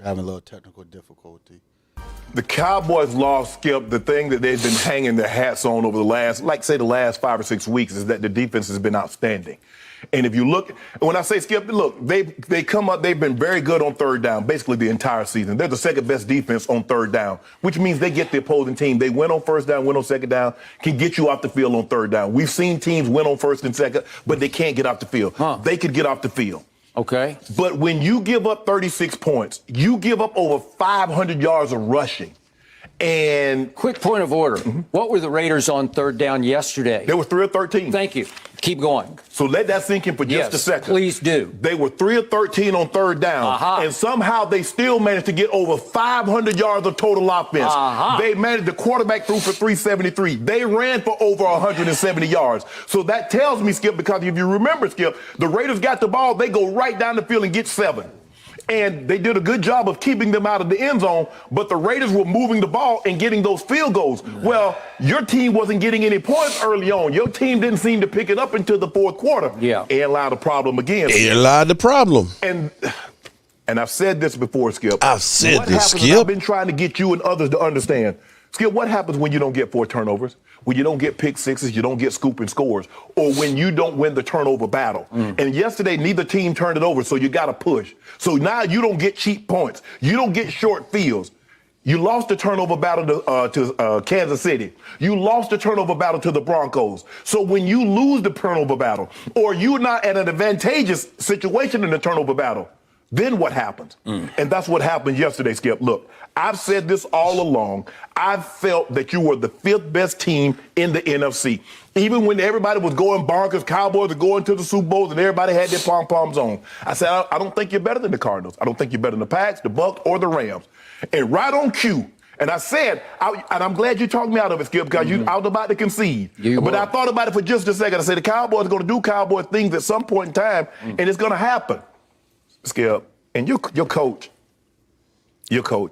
having a little technical difficulty. The Cowboys lost, Skip. The thing that they've been hanging their hats on over the last 5 or 6 weeks is that the defense has been outstanding. And if you look, when I say Skip, look, they come up, they've been very good on third down, basically the entire season. They're the second best defense on third down, which means they get the opposing team. They win on first down, win on second down, can get you off the field on third down. We've seen teams win on first and second, but they can't get off the field. They could get off the field. Okay. But when you give up 36 points, you give up over 500 yards of rushing. And quick point of order. What were the Raiders on third down yesterday? They were 3 of 13. Thank you. Keep going. So let that sink in for just a second. Please do. They were 3 of 13 on third down, and somehow they still managed to get over 500 yards of total offense. They managed, the quarterback threw for 373. They ran for over 170 yards. So that tells me, Skip, because if you remember, Skip, the Raiders got the ball, they go right down the field and get 7. And they did a good job of keeping them out of the end zone, but the Raiders were moving the ball and getting those field goals. Well, your team wasn't getting any points early on. Your team didn't seem to pick it up until the fourth quarter. Yeah. And allowed the problem again. And allowed the problem. And I've said this before, Skip. I've said this, Skip. Skip. I've been trying to get you and others to understand. Skip, what happens when you don't get 4 turnovers? When you don't get pick sixes, you don't get scooping scores, or when you don't win the turnover battle. And yesterday, neither team turned it over, so you got to push. So now you don't get cheap points. You don't get short fields. You lost the turnover battle to Kansas City. You lost the turnover battle to the Broncos. So when you lose the turnover battle, or you're not at an advantageous situation in the turnover battle, then what happens? And that's what happened yesterday, Skip. Look, I've said this all along. I've felt that you were the 5th best team in the NFC. Even when everybody was going bonkers, Cowboys were going to the Super Bowls, and everybody had their pom-poms on. I said, I don't think you're better than the Cardinals. I don't think you're better than the Packs, the Bucs, or the Rams. And right on cue, and I said, and I'm glad you talked me out of it, Skip, because I was about to concede. But I thought about it for just a second. I said, the Cowboys are going to do Cowboy things at some point in time, and it's going to happen. Skip, and your coach,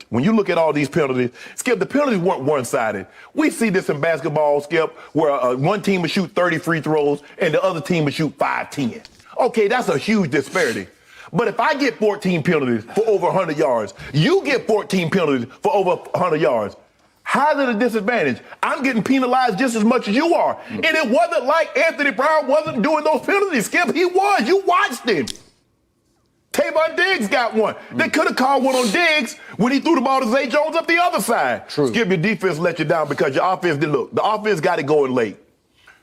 when you look at all these penalties, Skip, the penalties weren't one-sided. We see this in basketball, Skip, where one team would shoot 30 free throws and the other team would shoot 5-10. Okay, that's a huge disparity. But if I get 14 penalties for over 100 yards, you get 14 penalties for over 100 yards, how's it a disadvantage? I'm getting penalized just as much as you are. And it wasn't like Anthony Brown wasn't doing those penalties, Skip. He was. You watched him. Tavon Diggs got one. They could have called one on Diggs when he threw the ball to Zay Jones up the other side. Skip, your defense let you down because your offense didn't look. The offense got it going late.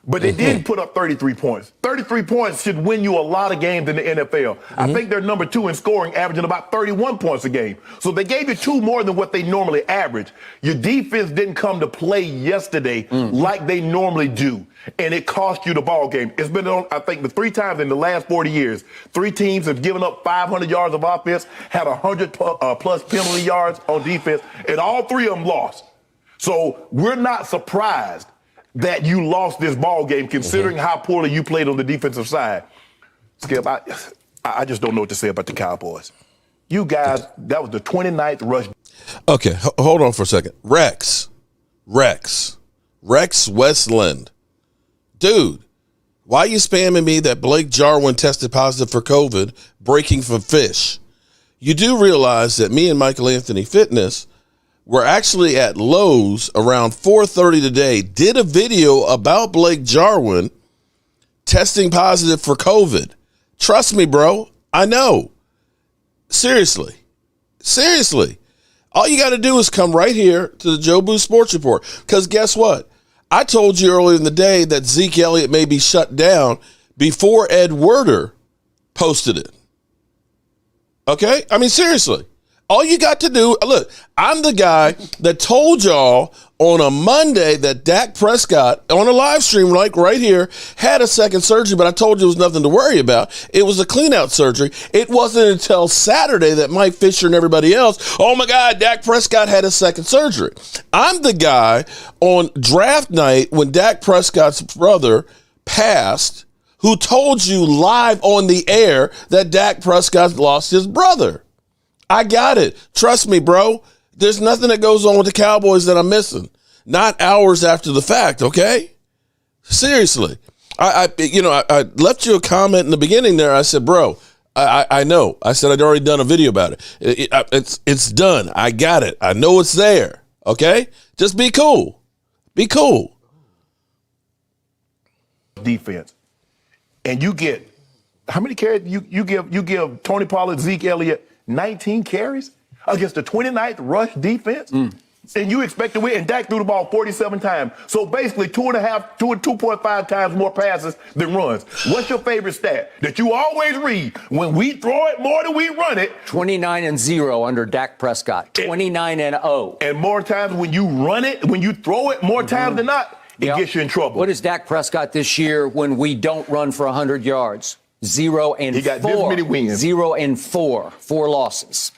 But they did put up 33 points. 33 points should win you a lot of games in the NFL. I think they're number 2 in scoring, averaging about 31 points a game. So they gave you 2 more than what they normally average. Your defense didn't come to play yesterday like they normally do, and it cost you the ball game. It's been on, I think, the 3 times in the last 40 years. 3 teams have given up 500 yards of offense, had 100 plus penalty yards on defense, and all 3 of them lost. So we're not surprised that you lost this ball game, considering how poorly you played on the defensive side. Skip, I just don't know what to say about the Cowboys. You guys, that was the 29th rush. Okay, hold on for a second. Rex Westland. Dude, why are you spamming me that Blake Jarwin tested positive for COVID, breaking from fish? You do realize that me and Michael Anthony Fitness were actually at Lowe's around 4:30 today, did a video about Blake Jarwin testing positive for COVID. Trust me, bro. I know. Seriously. All you got to do is come right here to the Jobu Sports Report. Because guess what? I told you earlier in the day that Zeke Elliott may be shut down before Ed Werder posted it. Okay? I mean, seriously. All you got to do, look, I'm the guy that told y'all on a Monday that Dak Prescott, on a live stream like right here, had a second surgery, but I told you it was nothing to worry about. It was a clean-out surgery. It wasn't until Saturday that Mike Fisher and everybody else, oh, my God, Dak Prescott had a second surgery. I'm the guy on draft night when Dak Prescott's brother passed who told you live on the air that Dak Prescott lost his brother. I got it. Trust me, bro. There's nothing that goes on with the Cowboys that I'm missing. Not hours after the fact, okay? Seriously. I left you a comment in the beginning there. I said, bro, I know. I said I'd already done a video about it. It's done. I got it. I know it's there. Okay? Just be cool. Be cool. Defense. And you get, how many carries? You give Tony Pollard, Zeke Elliott 19 carries against the 29th rush defense? And you expect to win, and Dak threw the ball 47 times. So basically 2.5 times more passes than runs. What's your favorite stat that you always read? When we throw it more than we run it. 29-0 under Dak Prescott. 29-0. And more times when you run it, when you throw it more times than not, it gets you in trouble. What is Dak Prescott this year when we don't run for 100 yards? 0-4. He got this many wins. 0-4. 4 losses.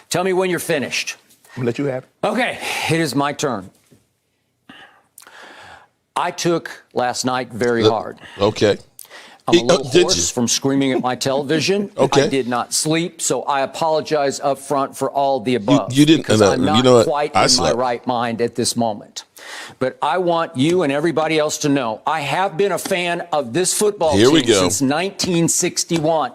Tell me when you're finished. I'll let you have it. Okay, it is my turn. I took last night very hard. Okay. I'm a little hoarse from screaming at my television. Okay. I did not sleep, so I apologize up front for all the above. You didn't, because I'm not you know quite in my right mind at this moment. But I want you and everybody else to know I have been a fan of this football team since 1961.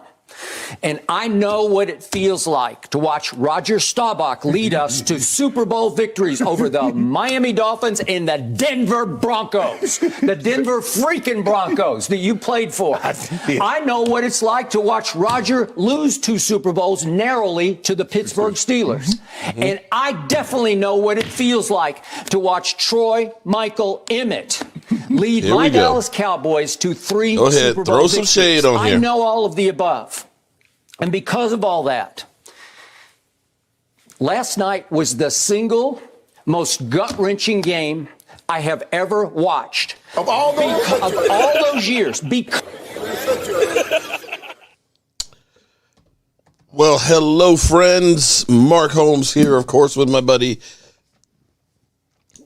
And I know what it feels like to watch Roger Staubach lead us to Super Bowl victories over the Miami Dolphins and the Denver Broncos, the Denver freaking Broncos that you played for. I know what it's like to watch Roger lose 2 Super Bowls narrowly to the Pittsburgh Steelers. And I definitely know what it feels like to watch Troy Michael Emmett lead my Dallas Cowboys to 3 Go ahead, Super Bowl throw victories. some shade on here. I know all of the above. And because of all that, last night was the single most gut-wrenching game I have ever watched. Of all those years. Well, hello, friends. Mark Holmes here, of course, with my buddy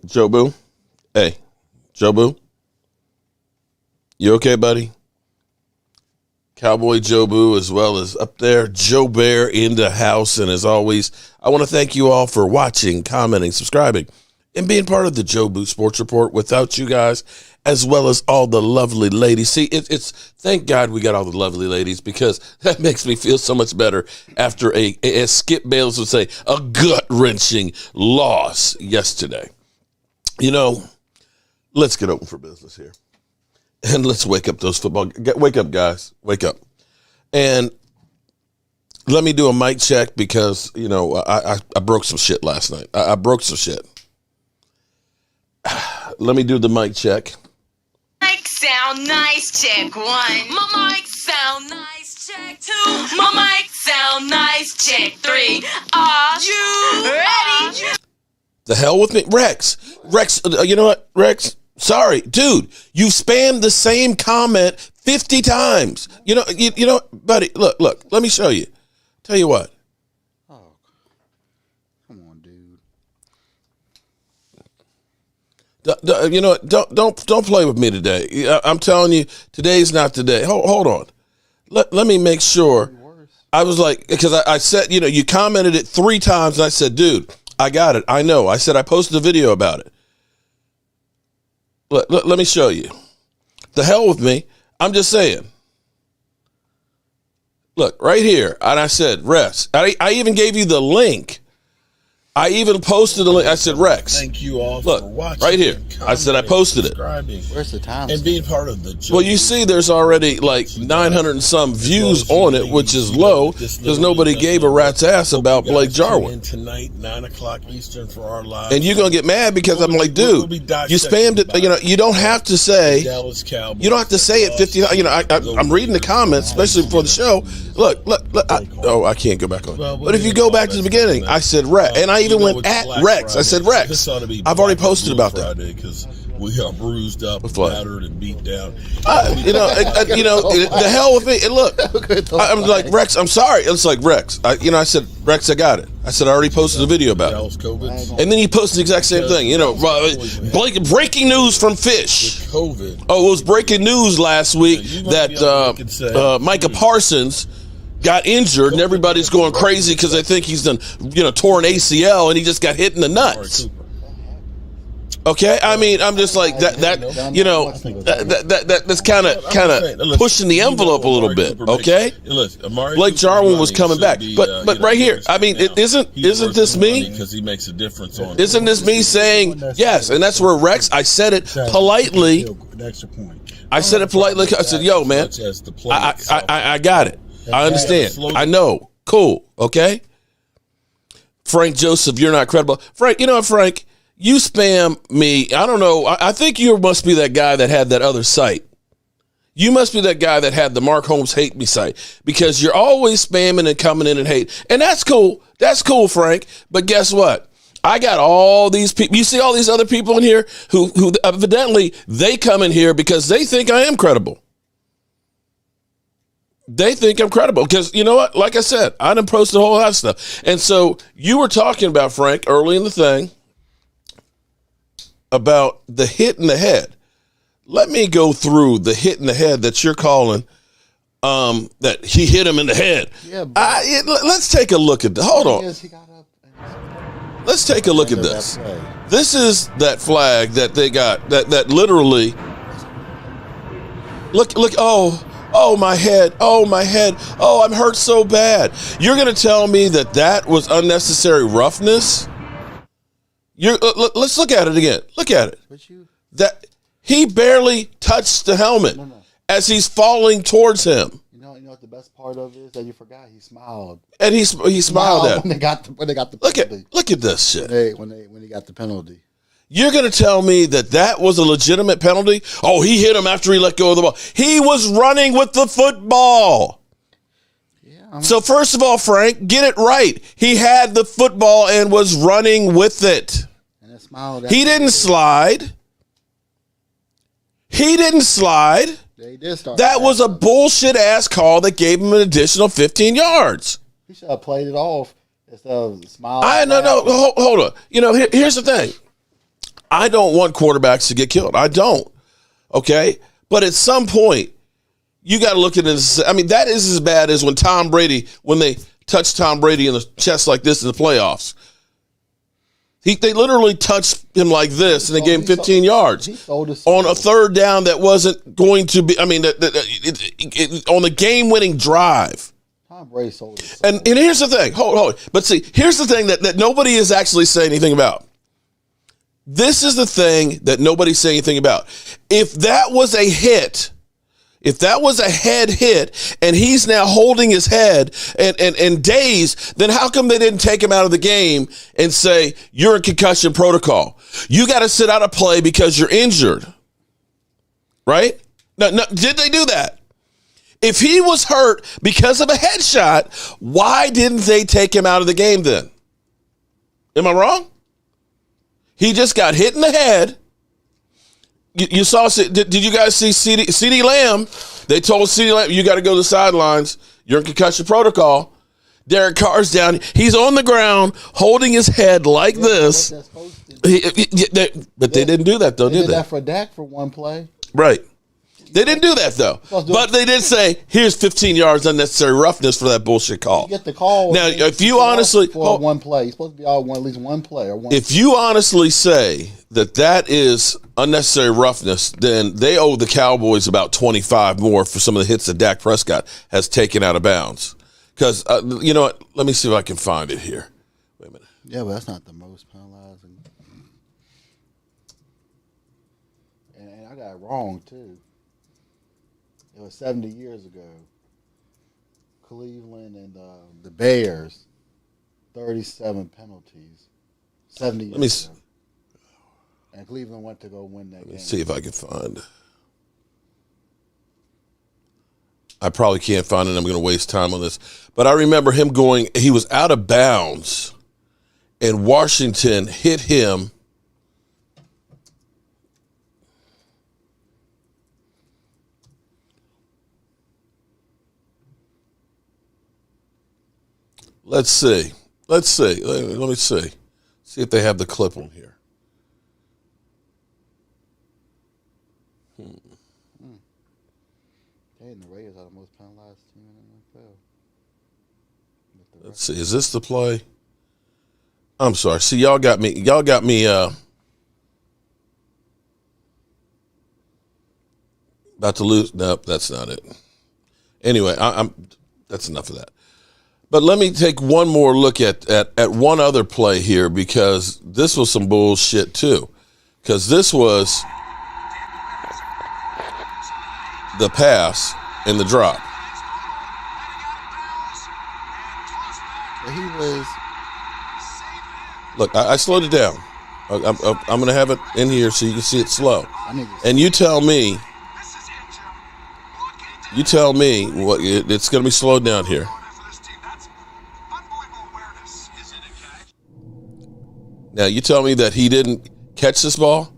Jobu. Hey, Jobu. You okay, buddy? Cowboy Jobu, as well as up there, Joe Bear in the house. And as always, I want to thank you all for watching, commenting, subscribing, and being part of the Jobu Sports Report. Without you guys, as well as all the lovely ladies. See, it's thank God we got all the lovely ladies, because that makes me feel so much better after as Skip Bayless would say, a gut-wrenching loss yesterday. You know, let's get open for business here. And let's wake up those football. Wake up, guys. Wake up. And let me do a mic check, because, you know, I broke some shit last night. I broke some shit. Let me do the mic check. Mic sound nice, check 1. My mic sound nice, check 2. My mic sound nice, check 3. Are you ready? The hell with me. Rex, you know what, Rex? Sorry, dude, you've spammed the same comment 50 times. You know, buddy, look, let me show you. Tell you what. Oh, come on, dude. You know what? Don't play with me today. I'm telling you, today's not today. Hold on. Let me make sure. I was like, because I said, you know, you commented it 3 times, and I said, dude, I got it. I know. I said I posted a video about it. Let me show you. The hell with me. I'm just saying. Look, right here. And I said, Rex. I even gave you the link. I even posted the link. I said, Rex. Thank you all look, for watching. Right here. I said I posted it. Where's the time? And being part of the Well, you see there's already like 900 and some views on it, which is low, because nobody gave a rat's ass about Blake Jarwin. Tonight, 9 o'clock Eastern for our live. And you're going to get mad because I'm like, dude, you spammed it. You know, you don't have to say, you don't have to say it 50. You know, I'm reading the comments, especially before the show. Look. I can't go back on. But if you go back to the beginning, I said Rex. And I even went at Rex. I said, Rex, I've already posted about that. Because we are bruised up, battered, and beat down. The hell with me. And look, I'm like, Rex, I'm sorry. It's like, Rex. I said, Rex, I got it. I said, I already posted a video about it. And then he posted the exact same thing. You know, breaking news from Fish. Oh, it was breaking news last week that Micah Parsons got injured, and everybody's going crazy because they think he's done, tore an ACL, and he just got hit in the nuts. Okay, I mean, I'm just like that's kind of pushing the envelope a little bit. Okay, Blake Jarwin was coming back, but right here, I mean, isn't this me? Because he makes a difference on. Isn't this me saying yes? And that's where Rex. I said it politely. I said it politely. I said, "Yo, man, I got it. I understand. I know. Cool. Okay." Frank Joseph, you're not credible. Frank, you know what, Frank? You spam me. I don't know. I think you must be that guy that had that other site. You must be that guy that had the Mark Holmes hate me site because you're always spamming and coming in and hate. And that's cool. That's cool, Frank. But guess what? I got all these people. You see all these other people in here who evidently they come in here because they think I am credible. They think I'm credible because you know what? Like I said, I done posted a whole lot of stuff. And so you were talking about, Frank, early in the thing, about the hit in the head. Let me go through the hit in the head that you're calling that he hit him in the head. Yeah, let's take a look at that. Hold on. Let's take a look at this. This is that flag that they got that literally look oh my head, oh I'm hurt so bad. You're going to tell me that was unnecessary roughness? Let's look at it again. Look at it. That he barely touched the helmet as he's falling towards him. You know what the best part of it is that you forgot he smiled. And he smiled at him. when they got the penalty. Look at this shit. When he got the penalty. You're going to tell me that was a legitimate penalty? Oh, he hit him after he let go of the ball. He was running with the football. So first of all, Frank, get it right. He had the football and was running with it. And it smiled. He didn't slide. He didn't slide. Yeah, he did start. That was a bullshit ass call that gave him an additional 15 yards. He should have played it off instead of smiling. Hold on. You know, here's the thing. I don't want quarterbacks to get killed. I don't. Okay? But at some point, you got to look at it. I mean, that is as bad as when they touched Tom Brady in the chest like this in the playoffs. They literally touched him like this, and they gave him 15 yards on a third down that wasn't going to be. I mean, on the game-winning drive. Tom Brady sold it. And here's the thing. Hold. But see, here's the thing that nobody is actually saying anything about. This is the thing that nobody's saying anything about. If that was a hit. If that was a head hit and he's now holding his head and dazed, then how come they didn't take him out of the game and say, you're in concussion protocol? You got to sit out a play because you're injured. Right? No, did they do that? If he was hurt because of a headshot, why didn't they take him out of the game then? Am I wrong? He just got hit in the head. You saw, did you guys see CeeDee Lamb? They told CeeDee Lamb, you got to go to the sidelines. You're in concussion protocol. Derek Carr's down. He's on the ground holding his head like this. But they didn't do that, though, did they? They did that for Dak for one play. Right. They didn't do that, though. But they did say, here's 15 yards unnecessary roughness for that bullshit call. You get the call. Now, if you honestly... For one play. You're supposed to be out at least one play. If you honestly say that is unnecessary roughness, then they owe the Cowboys about 25 more for some of the hits that Dak Prescott has taken out of bounds. Because, you know what? Let me see if I can find it here. Wait a minute. Yeah, but that's not the most penalizing. And I got it wrong, too. It was 70 years ago. Cleveland and the Bears, 37 penalties. 70 years ago. And Cleveland went to go win that game. Let me see if I can find it. I probably can't find it. I'm going to waste time on this. But I remember him he was out of bounds, and Washington hit him. Let's see. Let me see. See if they have the clip on here. And the Raiders are the most penalized team in the NFL. Let's see. Is this the play? I'm sorry. See, y'all got me. About to lose? Nope, that's not it. Anyway, that's enough of that. But let me take one more look at one other play here, because this was some bullshit too. Because this was the pass and the drop. He was. Look, I slowed it down. I'm going to have it in here so you can see it slow. And you tell me what it's going to be slowed down here. Now, you tell me that he didn't catch this ball?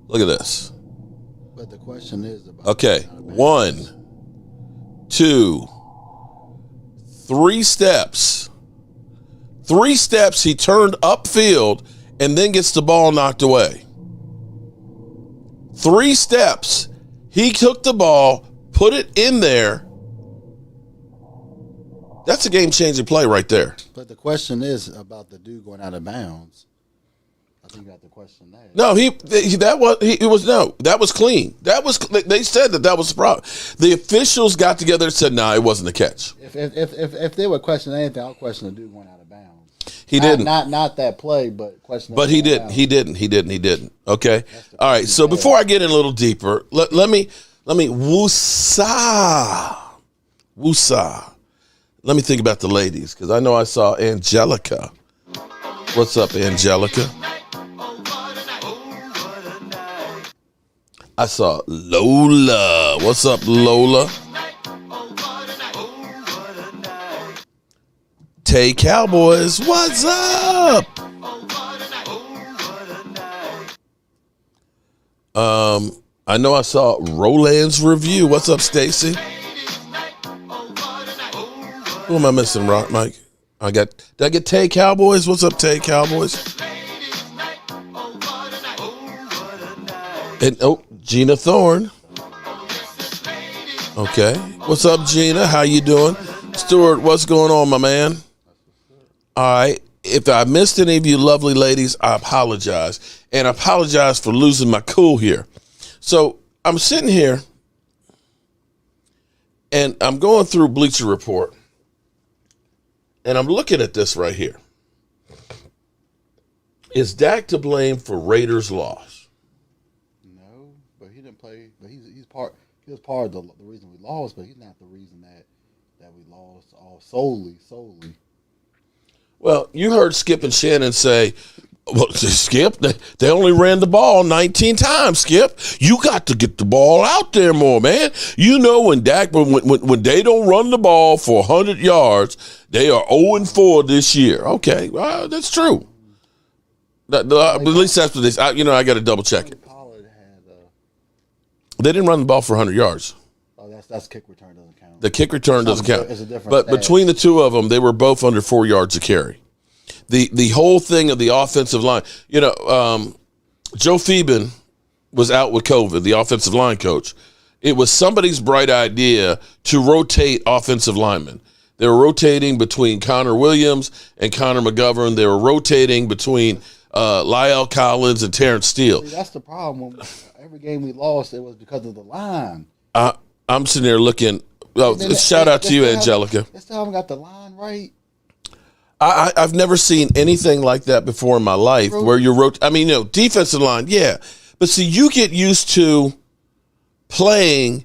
Look at this. But the question is about. Okay, 1, 2, 3 steps. 3 steps, he turned upfield and then gets the ball knocked away. 3 steps, he took the ball, put it in there. That's a game-changing play right there. But the question is about the dude going out of bounds. I think you got the question there. No, that was clean. They said that was the problem. The officials got together and said, "Nah, it wasn't a catch." If they were questioning anything, I'll question the dude going out of bounds. He didn't. Not that play, but question. But he didn't. He didn't. Okay. All right. So before I get in a little deeper, let me woosah. Let me think about the ladies, because I know I saw Angelica. What's up, Angelica? I saw Lola. What's up, Lola? Tay Cowboys, what's up? I know I saw Roland's review. What's up, Stacy? Who am I missing, Mike? Did I get Tay Cowboys? What's up, Tay Cowboys? And Gina Thorne. Okay. What's up, Gina? How you doing? Stuart, what's going on, my man? All right. If I missed any of you lovely ladies, I apologize. And I apologize for losing my cool here. So I'm sitting here and I'm going through Bleacher Report. And I'm looking at this right here. Is Dak to blame for Raiders' loss? No, but he didn't play. But he was part of the reason we lost, but he's not the reason that we lost all solely. Well, you heard Skip and Shannon say, well, Skip, they only ran the ball 19 times, Skip. You got to get the ball out there more, man. You know when Dak, when they don't run the ball for 100 yards, they are 0-4 this year. Okay, well, that's true. At least that's what they say. I got to double check it. They didn't run the ball for 100 yards. Oh, that's kick return doesn't count. The kick return doesn't count. It's a different but stat. Between the two of them, they were both under 4 yards a carry. The whole thing of the offensive line, Joe Phoeben was out with COVID, the offensive line coach. It was somebody's bright idea to rotate offensive linemen. They were rotating between Connor Williams and Connor McGovern. They were rotating between Lyle Collins and Terrence Steele. See, that's the problem. Every game we lost, it was because of the line. I'm sitting there looking. Shout out to you, Angelica. They still haven't got the line right. I've never seen anything like that before in my life where you're defensive line, yeah. But see, you get used to playing,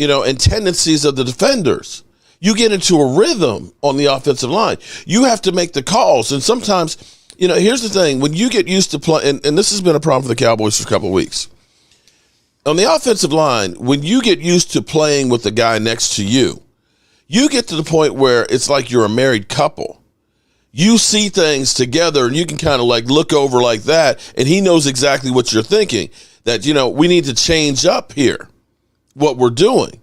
and tendencies of the defenders. You get into a rhythm on the offensive line. You have to make the calls. And sometimes, here's the thing. When you get used to playing, and this has been a problem for the Cowboys for a couple of weeks. On the offensive line, when you get used to playing with the guy next to you, you get to the point where it's like you're a married couple. You see things together and you can kind of look over like that, and he knows exactly what you're thinking, that, we need to change up here what we're doing.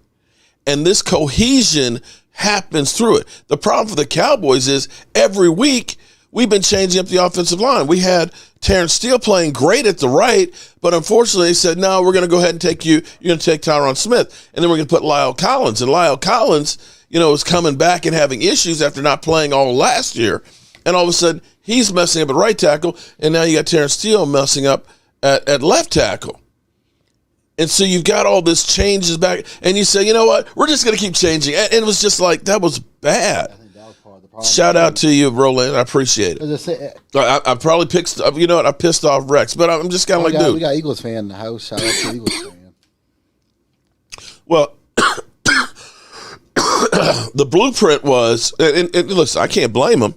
And this cohesion happens through it. The problem for the Cowboys is every week we've been changing up the offensive line. We had Terrence Steele playing great at the right, but unfortunately they said, no, we're going to go ahead and take you. You're going to take Tyron Smith, and then we're going to put Lyle Collins. And Lyle Collins, is coming back and having issues after not playing all last year. And all of a sudden, he's messing up at right tackle, and now you got Terrence Steele messing up at left tackle. And so you've got all this changes back, and you say, you know what? We're just going to keep changing. And it was just like, that was bad. I think that was part of the problem. Shout out to you, Roland. I appreciate it. I probably pissed, you know what? I pissed off Rex, but I'm just kind of like, dude. We got Eagles fan in the house. Shout out to Eagles fan. Well, the blueprint was, and listen, I can't blame them.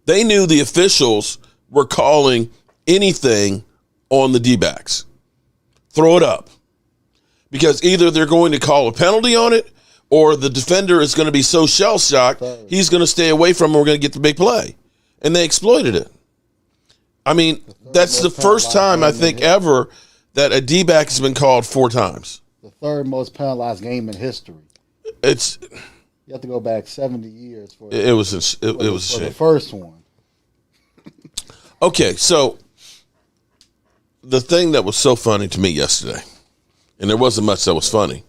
They knew the officials were calling anything on the D-backs. Throw it up. Because either they're going to call a penalty on it, or the defender is going to be so shell-shocked, he's going to stay away from it, and we're going to get the big play. And they exploited it. I mean, that's the first time, I think, ever that a D-back has been called 4 times. The third most penalized game in history. You have to go back 70 years for it was a shame. The first one. Okay, so the thing that was so funny to me yesterday, and there wasn't much that was funny,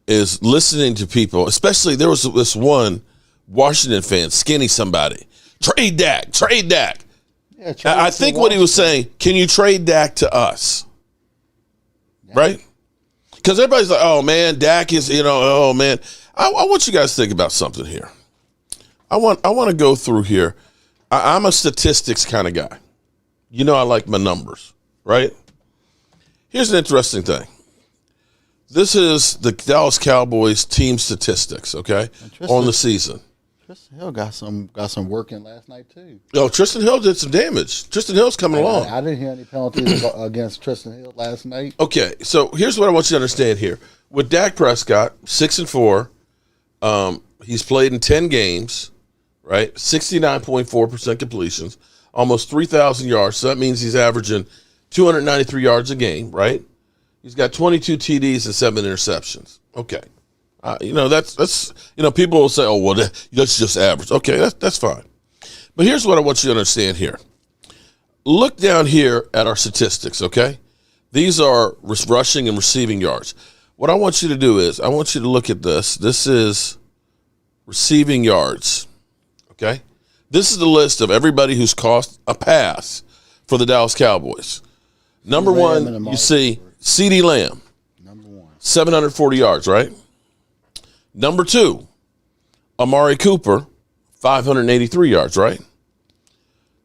is listening to people, especially there was this one Washington fan, skinny somebody, trade Dak. Yeah, I think what he was saying, can you trade Dak to us? Yeah. Right? Because everybody's like, oh, man, Dak is, oh, man. I want you guys to think about something here. I want to go through here. I'm a statistics kind of guy. You know I like my numbers, right? Here's an interesting thing. This is the Dallas Cowboys team statistics, okay, on the season. Tristan Hill got some work in last night, too. Oh, Tristan Hill did some damage. Tristan Hill's coming along. I didn't hear any penalties against Tristan Hill last night. Okay, so here's what I want you to understand here. With Dak Prescott, 6-4, he's played in 10 games, right? 69.4% completions, almost 3,000 yards. So that means he's averaging 293 yards a game, right? He's got 22 TDs and 7 interceptions. Okay. That's people will say, oh, well, that's just average. Okay, that's fine. But here's what I want you to understand here. Look down here at our statistics, okay? These are rushing and receiving yards. What I want you to do is I want you to look at this. This is receiving yards, okay? This is the list of everybody who's caught a pass for the Dallas Cowboys. Number one, you see CeeDee Lamb. Number 1. 740 yards, right? Number 2, Amari Cooper, 583 yards, right?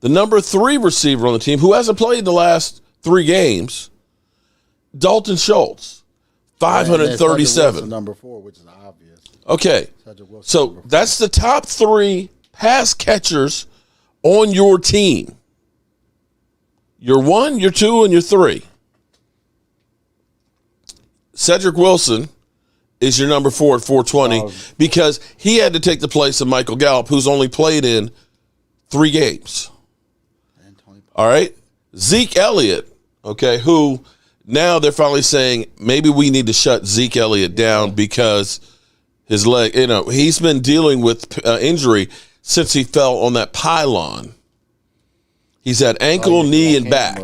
The number 3 receiver on the team, who hasn't played the last 3 games, Dalton Schultz, 537. Number 4, which is obvious. Okay, so that's the top 3 pass catchers on your team. Your 1, your 2, and your 3. Cedric Wilson is your number 4 at 420 because he had to take the place of Michael Gallup, who's only played in 3 games. All right? Zeke Elliott, okay, who now they're finally saying maybe we need to shut Zeke Elliott down because his leg, he's been dealing with injury since he fell on that pylon. He's had ankle, knee, and back.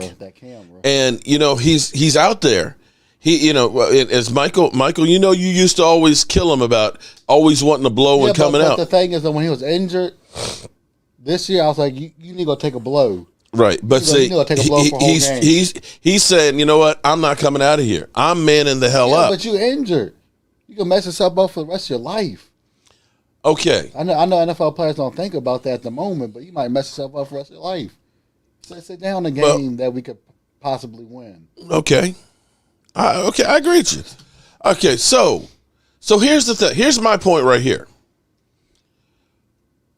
And, he's out there. He, as Michael, you used to always kill him about always wanting to blow and coming out. The thing is that when he was injured this year, I was like, you need to go take a blow. Right, but see, he's saying, you know what? I'm not coming out of here. I'm manning the hell up. But you injured. You can mess yourself up for the rest of your life. Okay. I know NFL players don't think about that at the moment, but you might mess yourself up for the rest of your life. So sit down a game that we could possibly win. Okay. I agree with you. Okay, so here's the thing. Here's my point right here.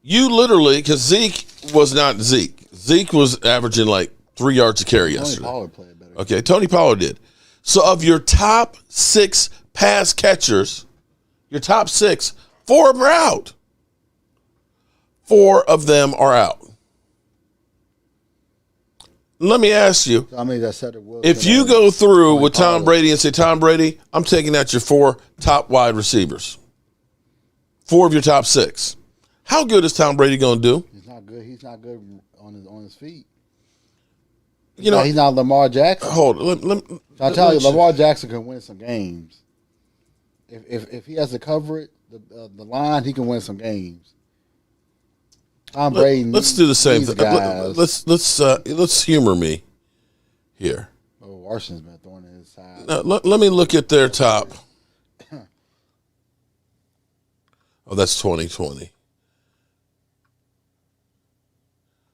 You literally, because Zeke was not Zeke. Zeke was averaging like 3 yards a carry yesterday. Tony Pollard played better. Okay, Tony Pollard did. So of your top 6 pass catchers, your top 6, 4 of them are out. 4 of them are out. Let me ask you, if you go through with Tom Brady and say, Tom Brady, I'm taking out your 4 top wide receivers, 4 of your top 6, how good is Tom Brady going to do? He's not good. He's not good on his feet. He's not Lamar Jackson. Hold on. I'll tell you, Lamar Jackson can win some games. If he has to cover it, the line, he can win some games. Tom Brady. Let's do the same thing. Let's humor me here. Oh, Washington's been throwing his side. Now, let me look at their top. Oh, that's 2020.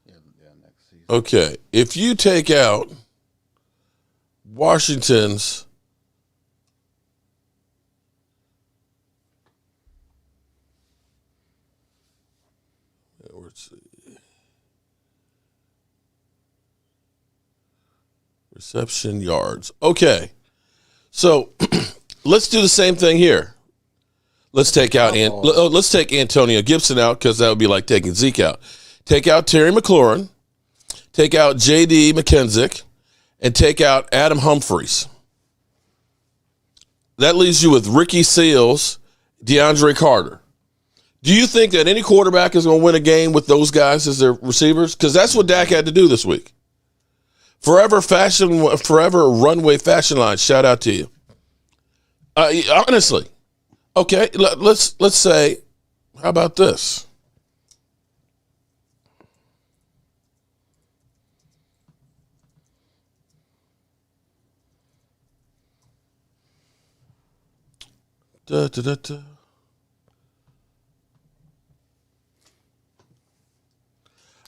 Yeah, next season. Okay, if you take out Washington's reception yards. Okay, so let's do the same thing here. Let's take Antonio Gibson out because that would be like taking Zeke out. Take out Terry McLaurin, take out J.D. McKenzie, and take out Adam Humphries. That leaves you with Ricky Seals, DeAndre Carter. Do you think that any quarterback is going to win a game with those guys as their receivers? Because that's what Dak had to do this week. Forever runway fashion line. Shout out to you. Honestly, okay. Let's say, how about this?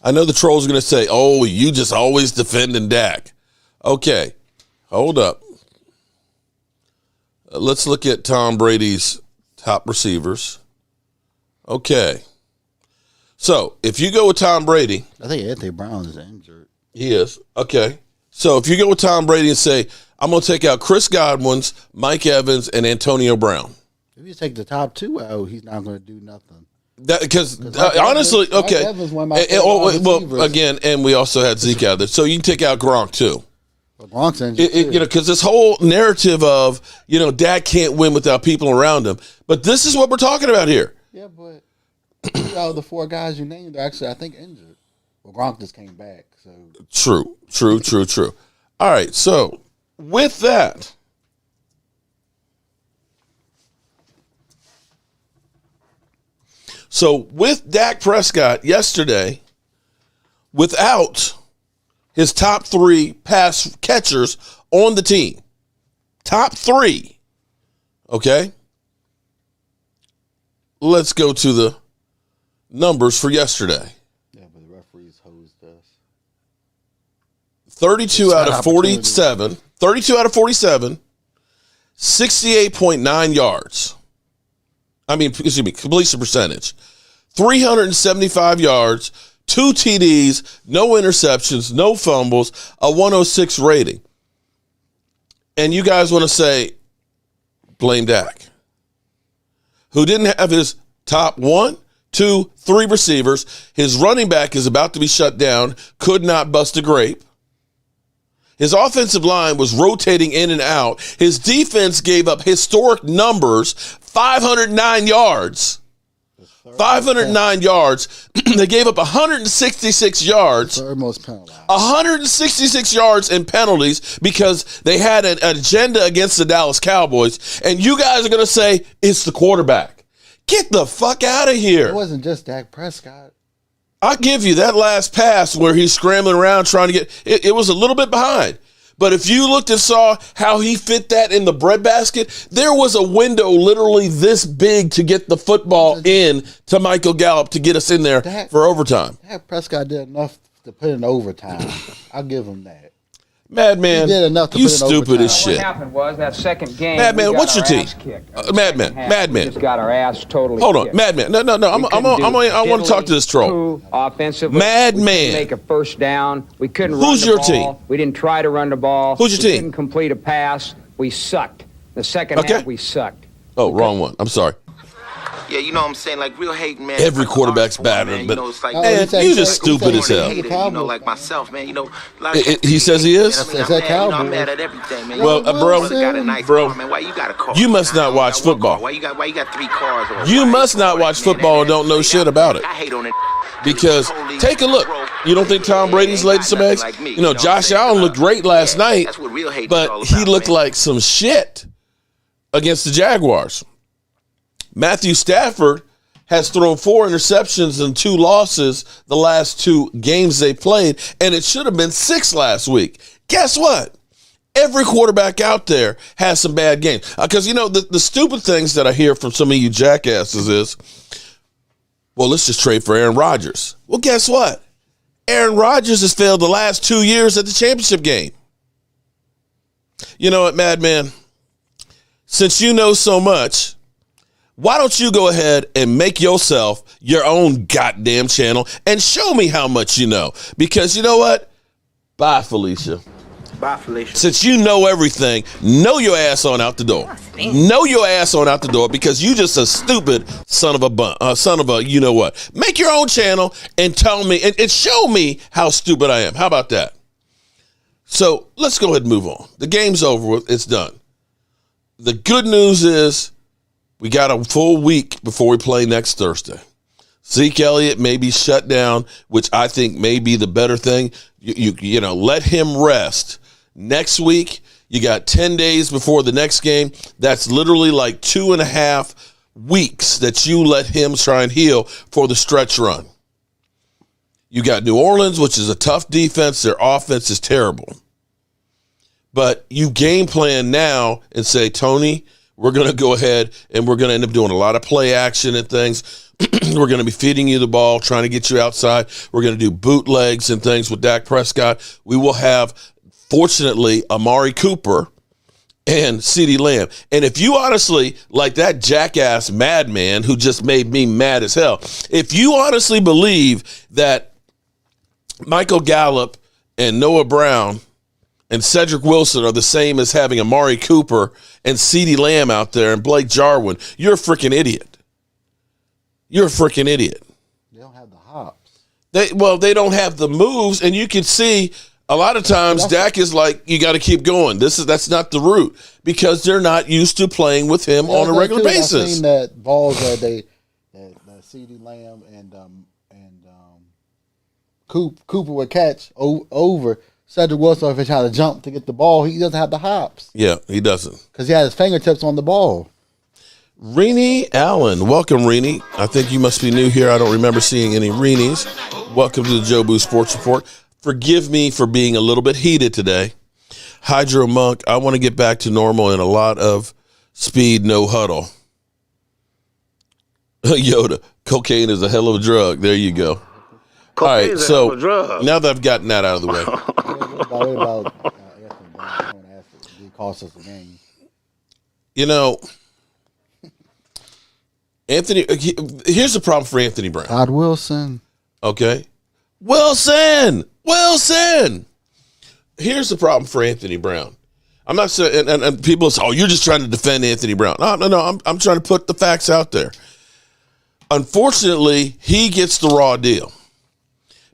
I know the trolls are going to say, oh, you just always defending Dak. Okay, hold up. Let's look at Tom Brady's top receivers. Okay. So, if you go with Tom Brady. I think Anthony Brown is injured. He is. Okay. So, if you go with Tom Brady and say, I'm going to take out Chris Godwin's, Mike Evans, and Antonio Brown. If you take the top two out, he's not going to do nothing. Because honestly, okay. Well, again, and we also had Zeke out there, so you can take out Gronk too. Well, Gronk's injured too. Because this whole narrative of Dak can't win without people around him, but this is what we're talking about here. Yeah, but 3 out of the 4 guys you named are actually, I think, injured. Well, Gronk just came back, so True. All right, so with that. So with Dak Prescott yesterday, without his top 3 pass catchers on the team, top 3, okay? Let's go to the numbers for yesterday. Yeah, but the referees hosed us. 32 out of 47, 68.9 yards. Completion percentage. 375 yards, 2 TDs, no interceptions, no fumbles, a 106 rating. And you guys want to say, blame Dak, who didn't have his top 1, 2, 3 receivers. His running back is about to be shut down, could not bust a grape. His offensive line was rotating in and out. His defense gave up historic numbers, 509 yards. 509 yards. They gave up 166 yards. Third most penalized. 166 yards in penalties because they had an agenda against the Dallas Cowboys. And you guys are going to say, it's the quarterback. Get the fuck out of here. It wasn't just Dak Prescott. I'll give you that last pass where he's scrambling around trying to get it was a little bit behind. But if you looked and saw how he fit that in the breadbasket, there was a window literally this big to get the football in to Michael Gallup to get us in there for overtime. Dak Prescott did enough to put in overtime. I'll give him that. Madman, he did enough to you put in stupid overtime. as shit. What happened was that second game. Madman, what's your team? Madman. Madman. Just got our ass totally. Hold on, kicked. Madman. No. I want to talk to this troll. Offensively, Madman. We couldn't make a first down. We couldn't run Who's the your ball. team? We didn't try to run the ball. Who's your we team? Didn't complete a pass. We sucked. The second half, we sucked. Oh, wrong one. I'm sorry. Yeah, you know what I'm saying? Like, real hating, man. Every quarterback's better, but it's like, man, you just stupid as hell. Like myself, man. He says he is? I'm mad at everything, man. Well, bro, Why you got a car? you must not watch football. Why you got 3 cars? You must not watch football and don't know shit about it. I hate on it. Because take a look. You don't think Tom Brady's laid some eggs? Josh Allen looked great last night, but he looked like some shit against the Jaguars. Matthew Stafford has thrown 4 interceptions and 2 losses the last 2 games they played, and it should have been 6 last week. Guess what? Every quarterback out there has some bad games. Because, the stupid things that I hear from some of you jackasses is, well, let's just trade for Aaron Rodgers. Well, guess what? Aaron Rodgers has failed the last 2 years at the championship game. You know what, Madman? Since you know so much, why don't you go ahead and make yourself your own goddamn channel and show me how much you know? Because you know what? Bye, Felicia. Bye, Felicia. Since you know everything, know your ass on out the door. Know your ass on out the door because you just a stupid son of a you know what. Make your own channel and tell me and show me how stupid I am. How about that? So let's go ahead and move on. The game's over with. It's done. The good news is we got a full week before we play next Thursday. Zeke Elliott may be shut down, which I think may be the better thing. You know, let him rest. Next week, you got 10 days before the next game. That's literally like 2.5 weeks that you let him try and heal for the stretch run. You got New Orleans, which is a tough defense. Their offense is terrible. But you game plan now and say, Tony, we're going to go ahead and we're going to end up doing a lot of play action and things. We're going to be feeding you the ball, trying to get you outside. We're going to do bootlegs and things with Dak Prescott. We will have, fortunately, Amari Cooper and CeeDee Lamb. And if you honestly, like that jackass madman who just made me mad as hell, if you honestly believe that Michael Gallup and Noah Brown and Cedric Wilson are the same as having Amari Cooper and CeeDee Lamb out there and Blake Jarwin, you're a freaking idiot. You're a freaking idiot. They don't have the hops. They don't have the moves, and you can see a lot of times Dak is like, you got to keep going. That's not the route because they're not used to playing with him on a regular basis. I've seen that balls that CeeDee Lamb and Cooper would catch over Cedric Wilson if he tried to jump to get the ball. He doesn't have the hops. Yeah, he doesn't because he had his fingertips on the ball. Renee Allen. Welcome, Renee. I think you must be new here. I don't remember seeing any Renees. Welcome to the Jobu Sports Report. Forgive me for being a little bit heated today. Hydro Monk, I want to get back to normal and a lot of speed, no huddle. Yoda, cocaine is a hell of a drug. There you go. Cocaine. All right, so now that I've gotten that out of the way. Cost us a game. You know, Anthony, here's the problem for Anthony Brown. Todd Wilson. Okay. Wilson. Here's the problem for Anthony Brown. I'm not saying, and people say, oh, you're just trying to defend Anthony Brown. No, I'm trying to put the facts out there. Unfortunately, he gets the raw deal.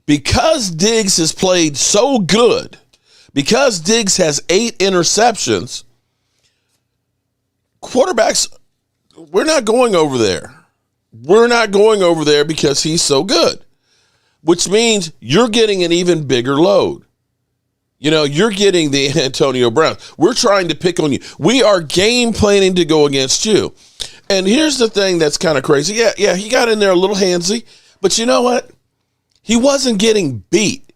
Because Diggs has played so good, because Diggs has 8 interceptions, quarterbacks, we're not going over there. We're not going over there because he's so good, which means you're getting an even bigger load. You know, you're getting the Antonio Brown. We're trying to pick on you. We are game planning to go against you. And here's the thing that's kind of crazy. Yeah, he got in there a little handsy, but you know what? He wasn't getting beat.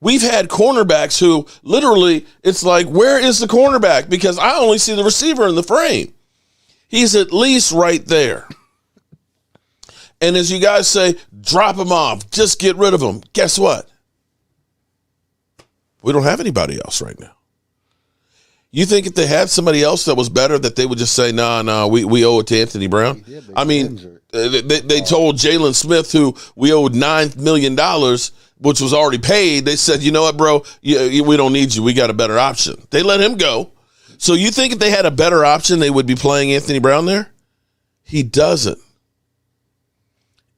We've had cornerbacks who literally, it's like, where is the cornerback? Because I only see the receiver in the frame. He's at least right there. And as you guys say, drop him off. Just get rid of him. Guess what? We don't have anybody else right now. You think if they had somebody else that was better that they would just say, nah, we owe it to Anthony Brown? I mean, they told Jalen Smith, who we owed $9 million, which was already paid. They said, you know what, bro? We don't need you. We got a better option. They let him go. So you think if they had a better option, they would be playing Anthony Brown there? He doesn't.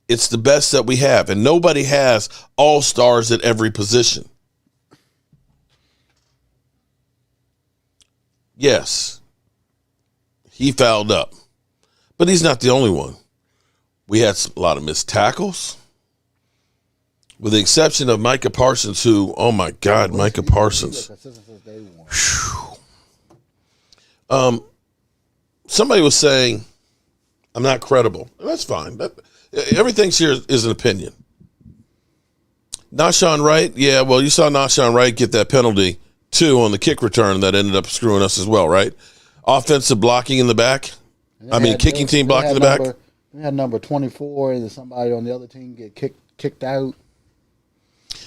It's the best that we have. And nobody has all-stars at every position. Yes, he fouled up. But he's not the only one. We had a lot of missed tackles. With the exception of Micah Parsons, who, oh my God, Micah Parsons. Somebody was saying, I'm not credible. That's fine. Everything here is an opinion. Nashawn Wright, yeah, well, you saw Nashawn Wright get that penalty 2 on the kick return that ended up screwing us as well, right? Offensive blocking in the back. Kicking team blocking in the back. We had number 24, and somebody on the other team get kicked out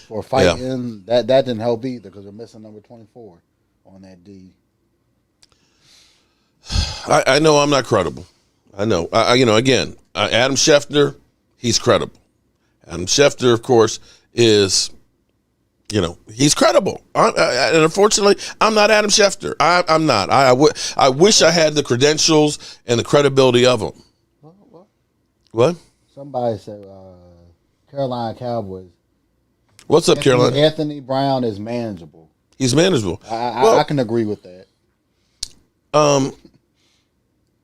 for fighting. Yeah. That didn't help either because we're missing number 24 on that D. I know I'm not credible. I know. Again, Adam Schefter, he's credible. Adam Schefter, of course, is, he's credible. And unfortunately, I'm not Adam Schefter. I'm not. I wish I had the credentials and the credibility of him. What? Somebody said Carolina Cowboys. What's up, Carolina? Anthony Brown is manageable. He's manageable. I can agree with that.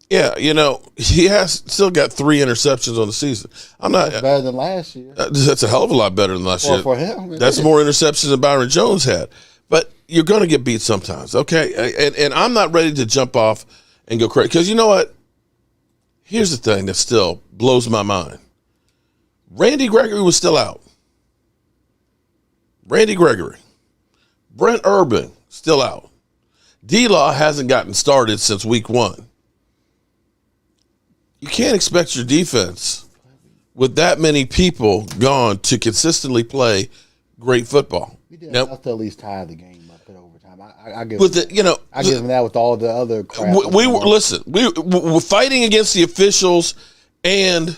Yeah, he has still got 3 interceptions on the season. That's better than last year. That's a hell of a lot better than last year. For him, that's more interceptions than Byron Jones had. But you're going to get beat sometimes, okay? And I'm not ready to jump off and go crazy. Because you know what? Here's the thing that still blows my mind. Randy Gregory was still out. Randy Gregory. Brent Urban, still out. D-Law hasn't gotten started since week 1. You can't expect your defense with that many people gone to consistently play great football. We did enough to at least tie the game up at overtime. I give them that with all the other crap. We were fighting against the officials and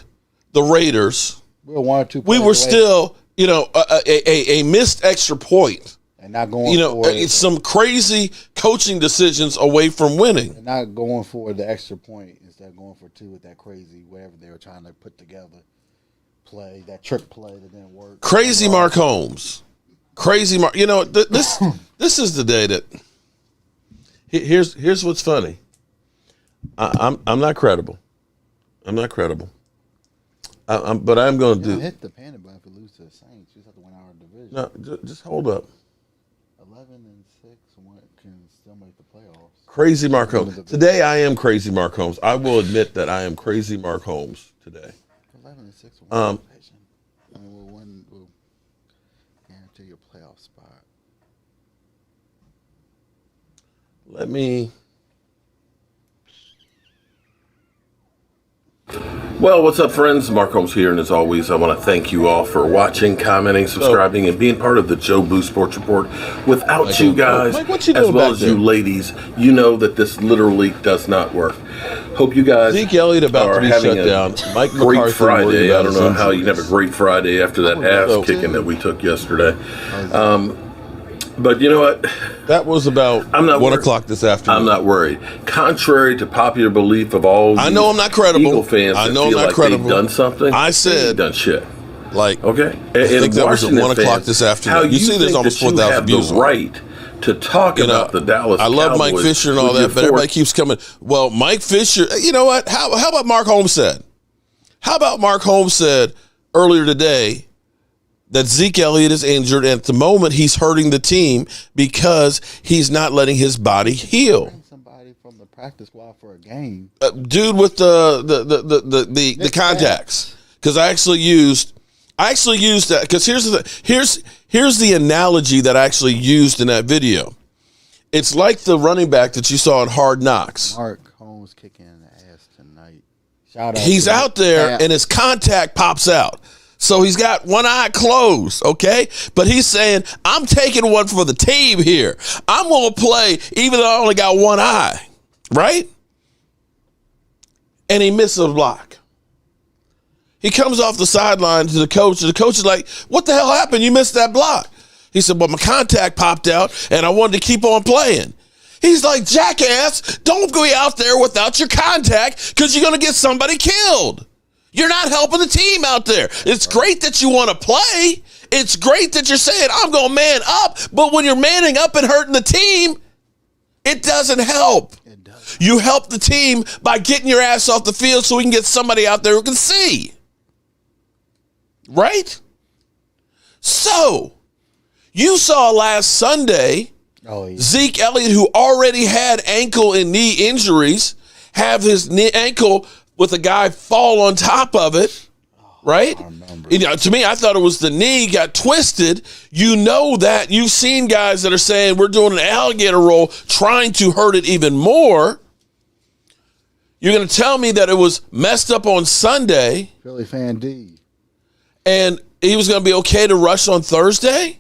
the Raiders. We were 1 or 2 We were still, a missed extra point. And not going for some crazy coaching decisions away from winning. And not going for the extra point instead of going for 2 with that crazy whatever they were trying to put together play, that trick play that didn't work. Crazy Mark Holmes. Crazy Mark. This is the day that here's what's funny. I'm not credible. I'm not credible. But I'm going to do. Hit the panic button if we lose to the Saints. You just have to win our division. No, just hold up. 11-6 can still make the playoffs. Crazy Mark Holmes. Today I am Crazy Mark Holmes. I will admit that I am Crazy Mark Holmes today. 11-6 division. We'll guarantee your playoff spot. Let me. Well, what's up, friends? Mark Holmes here, and as always, I want to thank you all for watching, commenting, subscribing, and being part of the Jobu Sports Report. Without you guys, as well as you ladies, you know that this literally does not work. Hope you guys Zeke Elliott about to be shut down. Mike great Friday. I don't know how you can have a great Friday after that ass kicking that we took yesterday. But you know what? That was about 1 o'clock this afternoon. I'm not worried. Contrary to popular belief of all I know I'm not credible. Eagle fans I know that feel I'm not like credible. They've done something. I said they've done shit. Okay. I think that was at 1 o'clock this afternoon. You see there's almost 4,000 views. The right to talk about the Dallas Cowboys. I love Mike Fisher and all that, but everybody keeps coming. Well, Mike Fisher, you know what? How about Mark Holmes said? How about Mark Holmes said earlier today that Zeke Elliott is injured, and at the moment he's hurting the team because he's not letting his body heal. Somebody from the practice squad for a game. Dude with the contacts. Because I actually used that. Because here's the analogy that I actually used in that video. It's like the running back that you saw in Hard Knocks. Mark Holmes kicking in the ass tonight. Shout out. He's out there and his contact pops out. So he's got one eye closed, okay? But he's saying, I'm taking one for the team here. I'm going to play even though I only got one eye, right? And he misses a block. He comes off the sideline to the coach, and the coach is like, what the hell happened? You missed that block. He said, well, my contact popped out, and I wanted to keep on playing. He's like, jackass, don't go out there without your contact because you're going to get somebody killed. You're not helping the team out there. It's great that you want to play. It's great that you're saying, I'm going to man up. But when you're manning up and hurting the team, it doesn't help. It does. You help the team by getting your ass off the field so we can get somebody out there who can see. Right? So, you saw last Sunday, Zeke Elliott, who already had ankle and knee injuries, have his ankle with a guy fall on top of it right? To me, I thought it was the knee got twisted. You know that. You've seen guys that are saying we're doing an alligator roll, trying to hurt it even more. You're going to tell me that it was messed up on Sunday. Philly fan D. And he was going to be okay to rush on Thursday?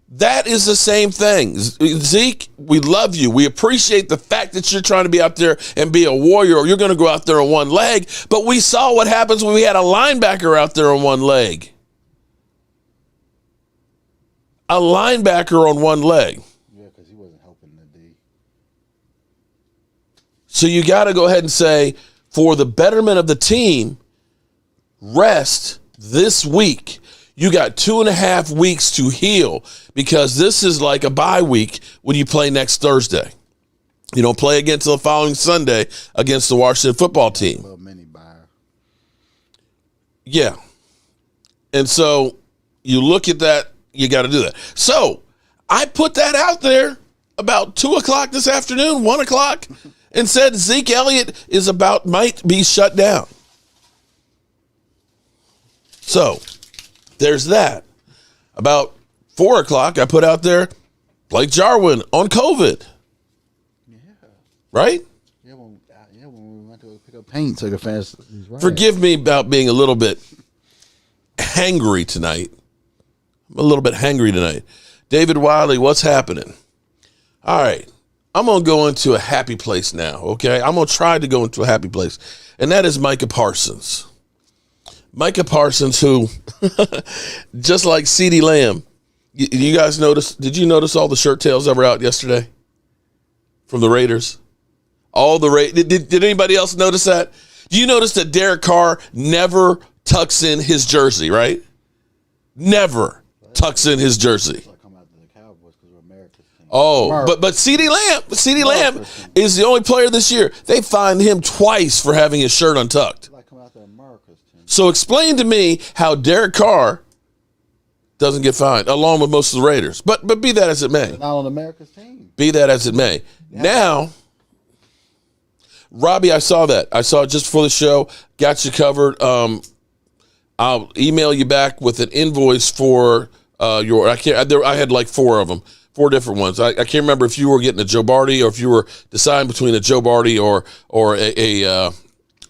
That is the same thing. Zeke, we love you. We appreciate the fact that you're trying to be out there and be a warrior, or you're going to go out there on one leg. But we saw what happens when we had a linebacker out there on one leg. A linebacker on one leg. Yeah, because he wasn't helping the D. So you got to go ahead and say, for the betterment of the team, rest this week. You got 2.5 weeks to heal, because this is like a bye week when you play next Thursday. You don't play again until the following Sunday against the Washington football team. A little mini bye. Yeah. And so you look at that, you got to do that. So I put that out there about 2 o'clock this afternoon, 1 o'clock, and said Zeke Elliott might be shut down. So there's that. About 4 o'clock, I put out there Blake Jarwin on COVID. Yeah. Right? Yeah, when we went to pick up paint, so the fans. Right. Forgive me about being a little bit hangry tonight. I'm a little bit hangry tonight. David Wiley, what's happening? All right. I'm going to go into a happy place now, okay? I'm going to try to go into a happy place, and that is Micah Parsons. Micah Parsons, who, just like CeeDee Lamb, you guys notice, did you notice all the shirt tails that were out yesterday from the Raiders? Did anybody else notice that? Do you notice that Derek Carr never tucks in his jersey, right? Never tucks in his jersey. Oh, but CeeDee Lamb is the only player this year. They fined him twice for having his shirt untucked. So explain to me how Derek Carr doesn't get fined, along with most of the Raiders. But be that as it may. They're not on America's team. Be that as it may. Yeah. Now, Robbie, I saw that. I saw it just before the show. Got you covered. I'll email you back with an invoice for your. I had like 4 of them. 4 different ones. I can't remember if you were getting a Joe Barty or if you were deciding between a Joe Barty or a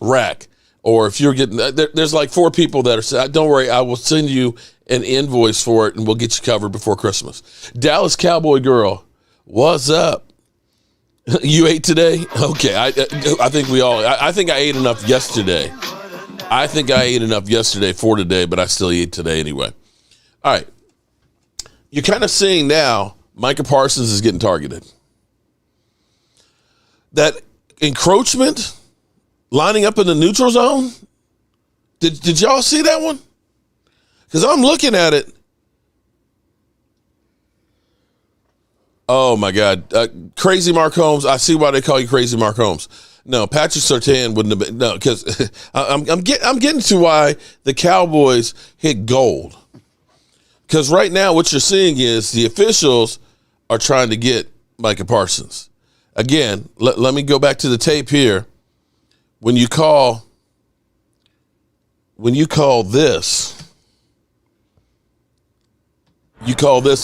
rack. Or if you're getting, there's like 4 people that are saying, don't worry, I will send you an invoice for it and we'll get you covered before Christmas. Dallas Cowboy Girl, what's up? You ate today? Okay, I think we all, I think I ate enough yesterday. I think I ate enough yesterday for today, but I still eat today anyway. All right. You're kind of seeing now Micah Parsons is getting targeted. That encroachment, lining up in the neutral zone. Did y'all see that one? Because I'm looking at it. Oh my God, Crazy Mark Holmes. I see why they call you Crazy Mark Holmes. No, Patrick Surtain wouldn't have been. No, because I'm getting to why the Cowboys hit gold. Because right now what you're seeing is the officials are trying to get Micah Parsons. Again, let me go back to the tape here. When you call this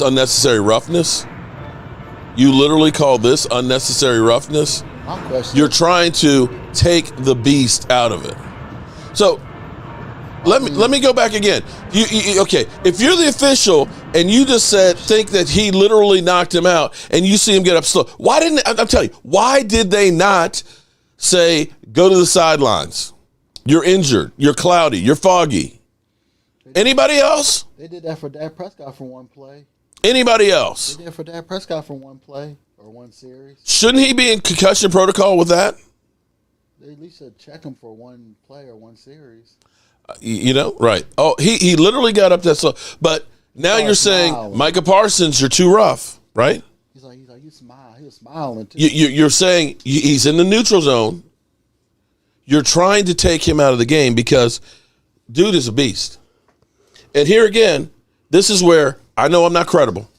unnecessary roughness. You literally call this unnecessary roughness. You're trying to take the beast out of it. So let me go back again. Okay, if you're the official and you just think that he literally knocked him out and you see him get up slow, I'm telling you, why did they not say, go to the sidelines? You're injured. You're cloudy. You're foggy. Anybody else? They did that for Dak Prescott for one play. Anybody else? They did it for Dak Prescott for one play or one series. Shouldn't he be in concussion protocol with that? They at least should check him for one play or one series. Right. Oh, he literally got up that slow. But now you're saying, Micah Parsons, you're too rough, right? He's like, you smile. He was smiling too. You're saying he's in the neutral zone. You're trying to take him out of the game because dude is a beast. And here again, this is where I know I'm not credible.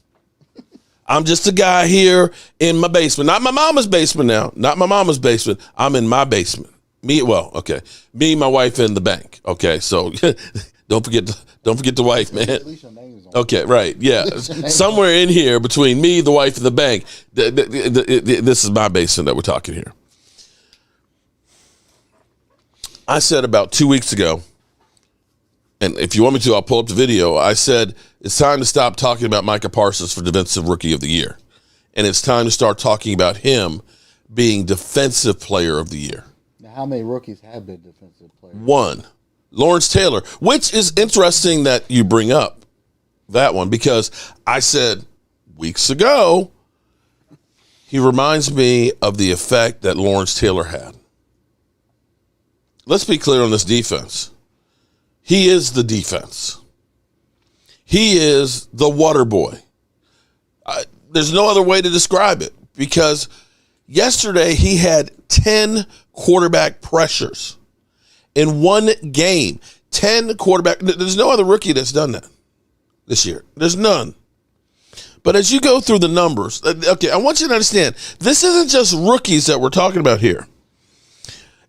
I'm just a guy here in my basement. Not my mama's basement now. Not my mama's basement. I'm in my basement. Me, my wife, and the bank. Okay, so don't forget the wife, man. Okay, right, yeah. Somewhere in here between me, the wife, and the bank, this is my basin that we're talking here. I said about 2 weeks ago, and if you want me to, I'll pull up the video. I said it's time to stop talking about Micah Parsons for Defensive Rookie of the Year, and it's time to start talking about him being Defensive Player of the Year. Now, how many rookies have been defensive players? One, Lawrence Taylor, which is interesting that you bring up that one, because I said weeks ago, he reminds me of the effect that Lawrence Taylor had. Let's be clear on this defense. He is the defense. He is the water boy. There's no other way to describe it, because yesterday he had 10 quarterback pressures in one game. 10 quarterback. There's no other rookie that's done that this year. There's none. But as you go through the numbers, okay, I want you to understand, this isn't just rookies that we're talking about here.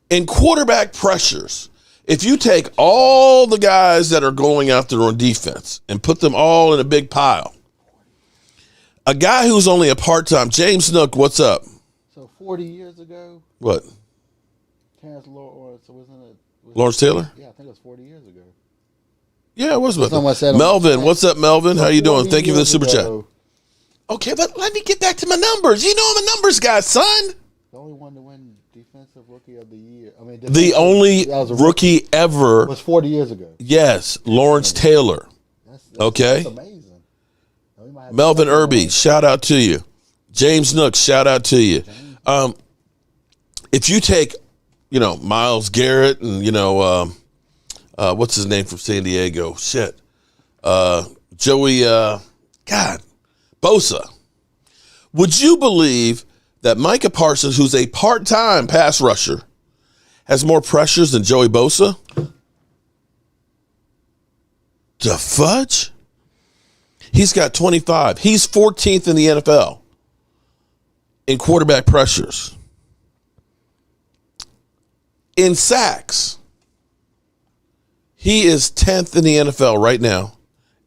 In quarterback pressures, if you take all the guys that are going out there on defense and put them all in a big pile, a guy who's only a part-time, James Nook, what's up? So 40 years ago? What? Lawrence Taylor? Yeah, I think it was 40 years ago. Yeah, it was with him. Melvin, what's up, Melvin? How you doing? Thank you for the super chat. Okay, but let me get back to my numbers. You know I'm a numbers guy, son. The only one to win Defensive Rookie of the Year. The only rookie ever was 40 years ago. Yes, Lawrence Taylor. Okay. That's amazing. Melvin Irby, shout out to you. James Nook, shout out to you. If you take, Myles Garrett and, what's his name from San Diego? Shit. Joey, Bosa. Would you believe that Micah Parsons, who's a part-time pass rusher, has more pressures than Joey Bosa? The fudge? He's got 25. He's 14th in the NFL in quarterback pressures. In sacks, he is 10th in the NFL right now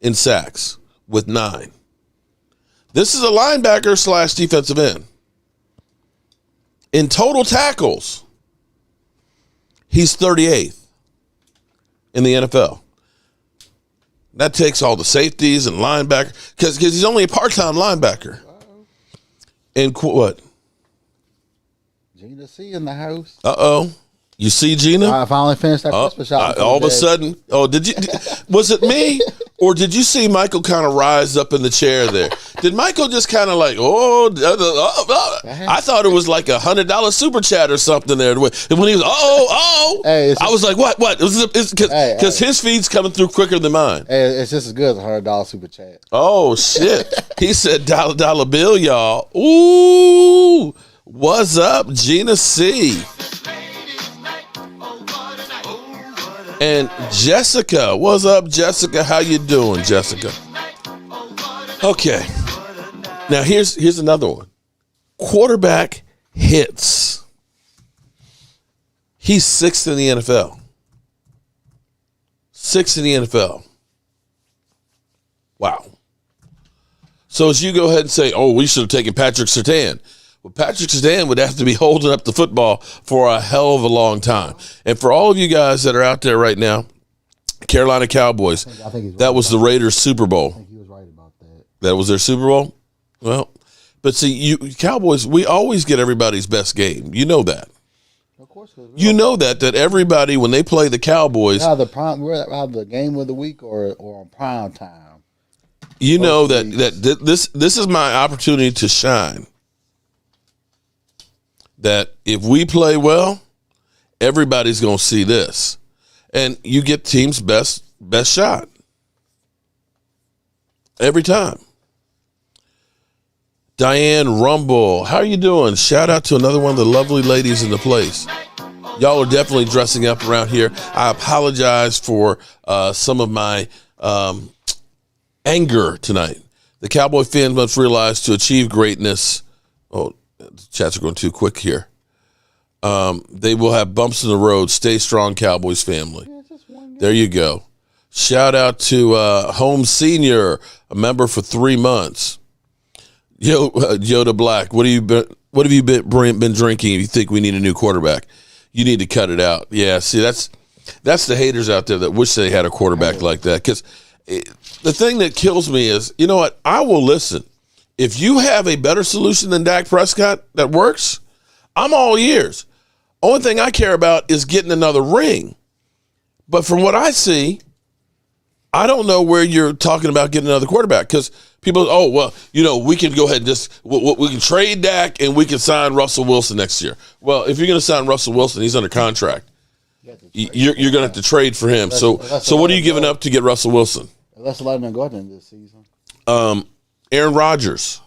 in sacks with 9. This is a linebacker / defensive end. In total tackles, he's 38th in the NFL. That takes all the safeties and linebacker, because he's only a part-time linebacker. And what? Gina C in the house. Uh-oh. You see Gina? I finally finished that Christmas shop. All of a sudden, was it me? Or did you see Michael kind of rise up in the chair there? Did Michael just kind of like, I thought it was like $100 super chat or something there. And when he was, hey, I was like, what? Because his feed's coming through quicker than mine. Hey, it's just as good as $100 super chat. Oh, shit. He said dollar bill, y'all. Ooh, what's up, Gina C? And Jessica, what's up, Jessica? How you doing, Jessica? Okay. Now here's another one. Quarterback hits. He's 6th in the NFL. 6th in the NFL. Wow. So as you go ahead and say, we should have taken Patrick Surtain. Well, Patrick Surtain would have to be holding up the football for a hell of a long time. And for all of you guys that are out there right now, Carolina Cowboys, I think that was the Raiders' Super Bowl. I think he was right about that. That was their Super Bowl? Well, but see, you Cowboys, we always get everybody's best game. You know that. Of course. You know that everybody, when they play the Cowboys. We're the game of the week or on prime time. You know that this is my opportunity to shine. That if we play well, everybody's going to see this. And you get team's best shot. Every time. Diane Rumble, how are you doing? Shout out to another one of the lovely ladies in the place. Y'all are definitely dressing up around here. I apologize for some of my anger tonight. The Cowboy fans must realize to achieve greatness. The chats are going too quick here. They will have bumps in the road. Stay strong, Cowboys family. There you go. Shout out to Holmes Senior, a member for 3 months. Yoda Black, what have you been drinking? If you think we need a new quarterback, you need to cut it out. Yeah, see, that's the haters out there that wish they had a quarterback like that. Because the thing that kills me is, you know what? I will listen. If you have a better solution than Dak Prescott that works, I'm all ears. Only thing I care about is getting another ring. But from what I see, I don't know where you're talking about getting another quarterback, because people, we can go ahead and just, we can trade Dak and we can sign Russell Wilson next year. Well, if you're going to sign Russell Wilson, he's under contract. You're going to have to trade for him. So what are you giving up to get Russell Wilson? Let's let him go ahead this season. Aaron Rodgers.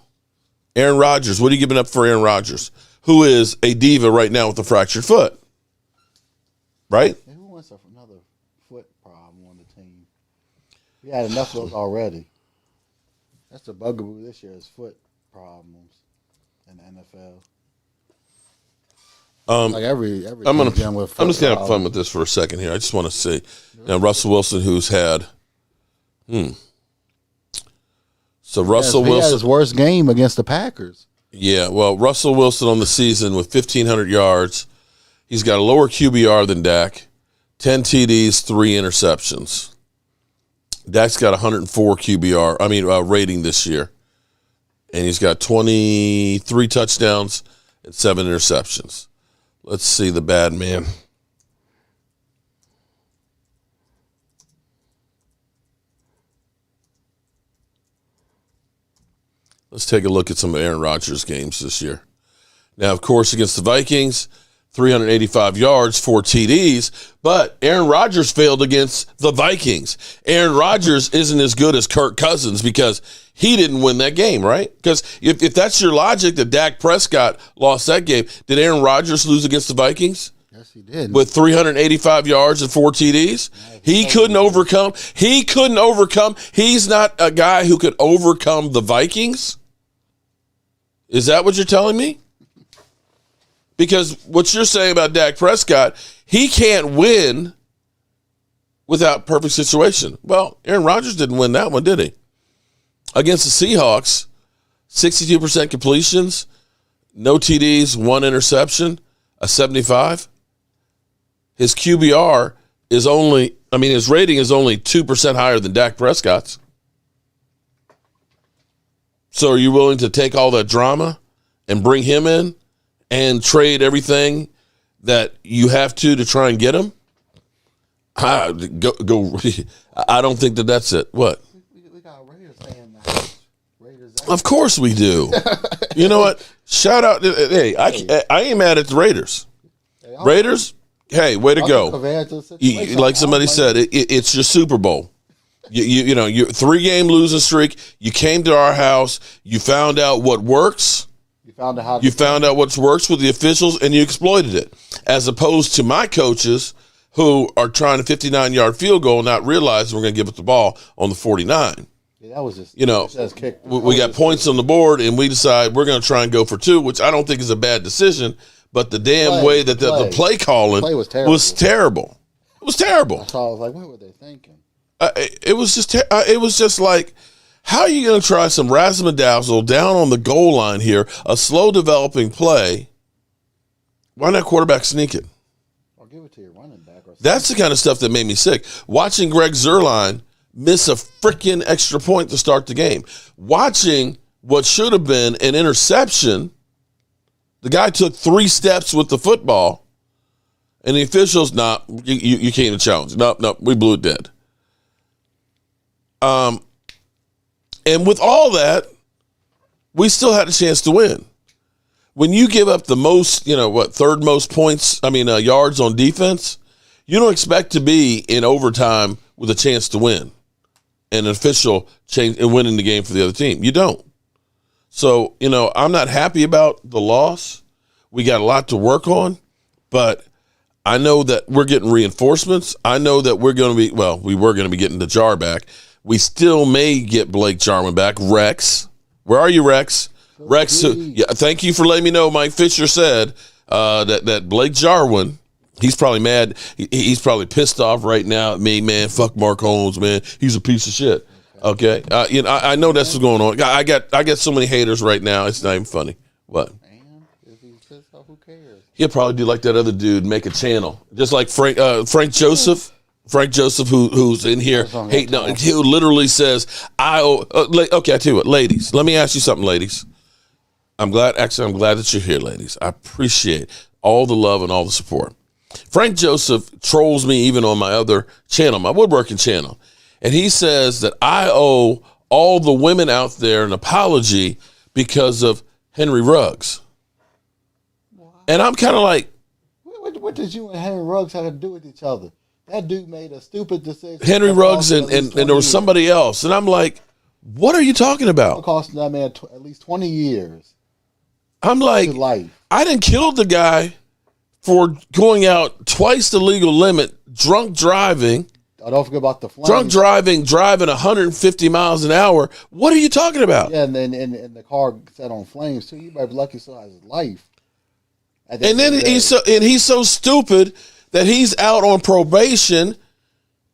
What are you giving up for Aaron Rodgers, who is a diva right now with a fractured foot? Right? Who wants another foot problem on the team? We had enough of those already. That's the bugaboo this year is foot problems in the NFL. Like every I'm just gonna have fun with this for a second here. I just want to see now Russell Wilson, who's had Russell Wilson had his worst game against the Packers. Yeah, well, Russell Wilson on the season with 1,500 yards. He's got a lower QBR than Dak, 10 TDs, 3 interceptions. Dak's got 104 rating this year, and he's got 23 touchdowns and 7 interceptions. Let's see the bad man. Let's take a look at some of Aaron Rodgers' games this year. Now, of course, against the Vikings, 385 yards, 4 TDs, but Aaron Rodgers failed against the Vikings. Aaron Rodgers isn't as good as Kirk Cousins because he didn't win that game, right? Because if that's your logic that Dak Prescott lost that game, did Aaron Rodgers lose against the Vikings? Yes, he did. With 385 yards and 4 TDs? He couldn't overcome. He's not a guy who could overcome the Vikings? Is that what you're telling me? Because what you're saying about Dak Prescott, he can't win without perfect situation. Well, Aaron Rodgers didn't win that one, did he? Against the Seahawks, 62% completions, no TDs, 1 interception, a 75. His QBR is his rating is only 2% higher than Dak Prescott's. So are you willing to take all that drama and bring him in and trade everything that you have to try and get him? I don't think that's it. What? We got Raiders saying that. Of course we do. You know what? Shout out. Hey, I ain't mad at the Raiders. Raiders, hey, way to go. Like somebody said, it's your Super Bowl. You 3-game losing streak. You came to our house. You found out what works. You found out what works with the officials, and you exploited it. As opposed to my coaches who are trying a 59-yard field goal, not realizing we're going to give it the ball on the 49. Yeah, that was just we got points on the board, and we decide we're going to try and go for 2, which I don't think is a bad decision. But the way that the play calling was terrible. It was terrible. So I was like, what were they thinking? It was just like, how are you going to try some razzle-dazzle down on the goal line here, a slow developing play? Why not quarterback sneak it? Or give it to your running back. Or that's the kind of stuff that made me sick. Watching Greg Zuerlein miss a freaking extra point to start the game. Watching what should have been an interception. The guy took 3 steps with the football, and the officials, you can't even challenge. No, we blew it dead. And with all that, we still had a chance to win. When you give up the most, third most points, yards on defense, you don't expect to be in overtime with a chance to win. An official change and winning the game for the other team. You don't. So, I'm not happy about the loss. We got a lot to work on, but I know that we're getting reinforcements. I know that we were going to be getting the jar back. We still may get Blake Jarwin back. Rex. Where are you, Rex? Rex, thank you for letting me know. Mike Fisher said that Blake Jarwin, he's probably mad. He's probably pissed off right now at me, man. Fuck Mark Holmes, man. He's a piece of shit. Okay, I know that's what's going on. I got so many haters right now. It's not even funny. What? If he's pissed off, who cares? He'll probably do like that other dude, make a channel, just like Frank Joseph. Frank Joseph, who's in here hating on, who literally says, okay, I tell you what, ladies, let me ask you something, ladies. I'm glad that you're here, ladies. I appreciate all the love and all the support. Frank Joseph trolls me even on my other channel, my woodworking channel. And he says that I owe all the women out there an apology because of Henry Ruggs. Wow. And I'm kind of like, what did you and Henry Ruggs have to do with each other? That dude made a stupid decision. Henry Ruggs and there was somebody else. And I'm like, what are you talking about? It cost that man at least 20 years. I'm like, I didn't kill the guy for going out twice the legal limit, drunk driving. Don't forget about the flames. Drunk driving 150 miles an hour. What are you talking about? Yeah, and then the car set on flames too. You might be lucky still has his life. And then he's so stupid that he's out on probation,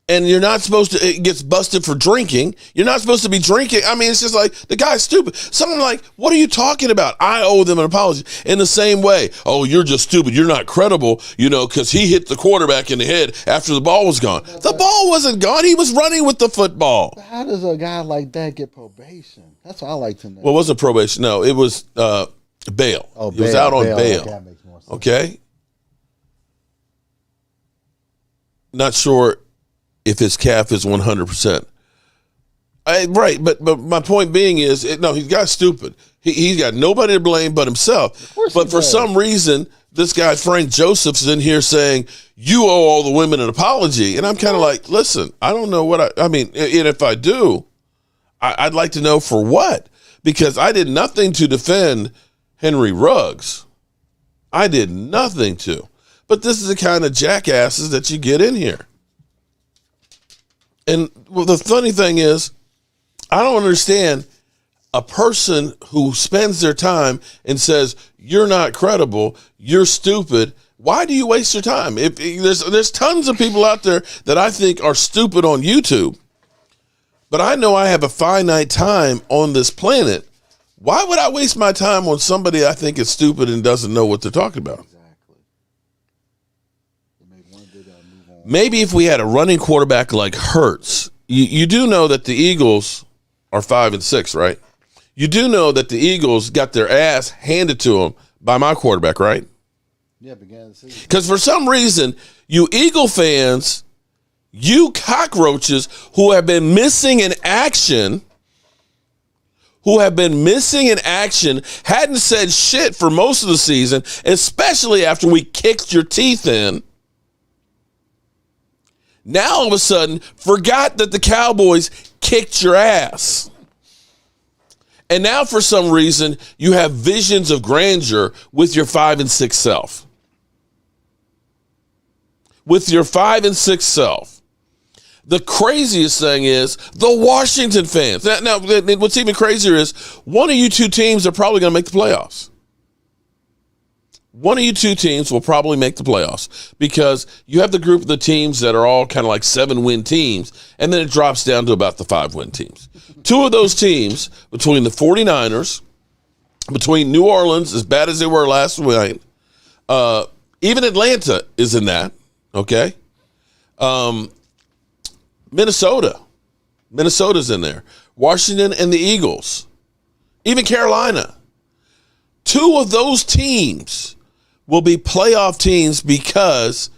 and you're not supposed to. It gets busted for drinking. You're not supposed to be drinking. I mean, it's just like the guy's stupid. Something like, what are you talking about? I owe them an apology. In the same way, oh, you're just stupid. You're not credible, because he hit the quarterback in the head after the ball was gone. The ball wasn't gone. He was running with the football. How does a guy like that get probation? That's what I like to know. Well, it wasn't probation. No, it was bail. Oh, he was out on bail. That makes more sense. Okay. Not sure if his calf is 100%. Right, but my point being is, he's got stupid. He's got nobody to blame but himself. But for some reason, this guy, Frank Joseph's in here saying, you owe all the women an apology. And I'm kind of like, listen, I don't know what I mean, and if I do, I'd like to know for what. Because I did nothing to defend Henry Ruggs. I did nothing to. But this is the kind of jackasses that you get in here. And the funny thing is, I don't understand a person who spends their time and says, you're not credible, you're stupid. Why do you waste your time? If there's tons of people out there that I think are stupid on YouTube, but I know I have a finite time on this planet. Why would I waste my time on somebody I think is stupid and doesn't know what they're talking about? Maybe if we had a running quarterback like Hurts, you do know that the Eagles are 5-6, right? You do know that the Eagles got their ass handed to them by my quarterback, right? Yeah, began the season. Because for some reason, you Eagle fans, you cockroaches who have been missing in action, hadn't said shit for most of the season, especially after we kicked your teeth in. Now, all of a sudden, forgot that the Cowboys kicked your ass. And now, for some reason, you have visions of grandeur with your 5-6 self. With your 5-6 self. The craziest thing is the Washington fans. Now, what's even crazier is one of you two teams are probably going to make the playoffs. One of you two teams will probably make the playoffs because you have the group of the teams that are all kind of like 7-win teams, and then it drops down to about the 5-win teams. Two of those teams, between the 49ers, between New Orleans, as bad as they were last night, even Atlanta is in that, okay? Minnesota's in there. Washington and the Eagles. Even Carolina. Two of those teams will be playoff teams because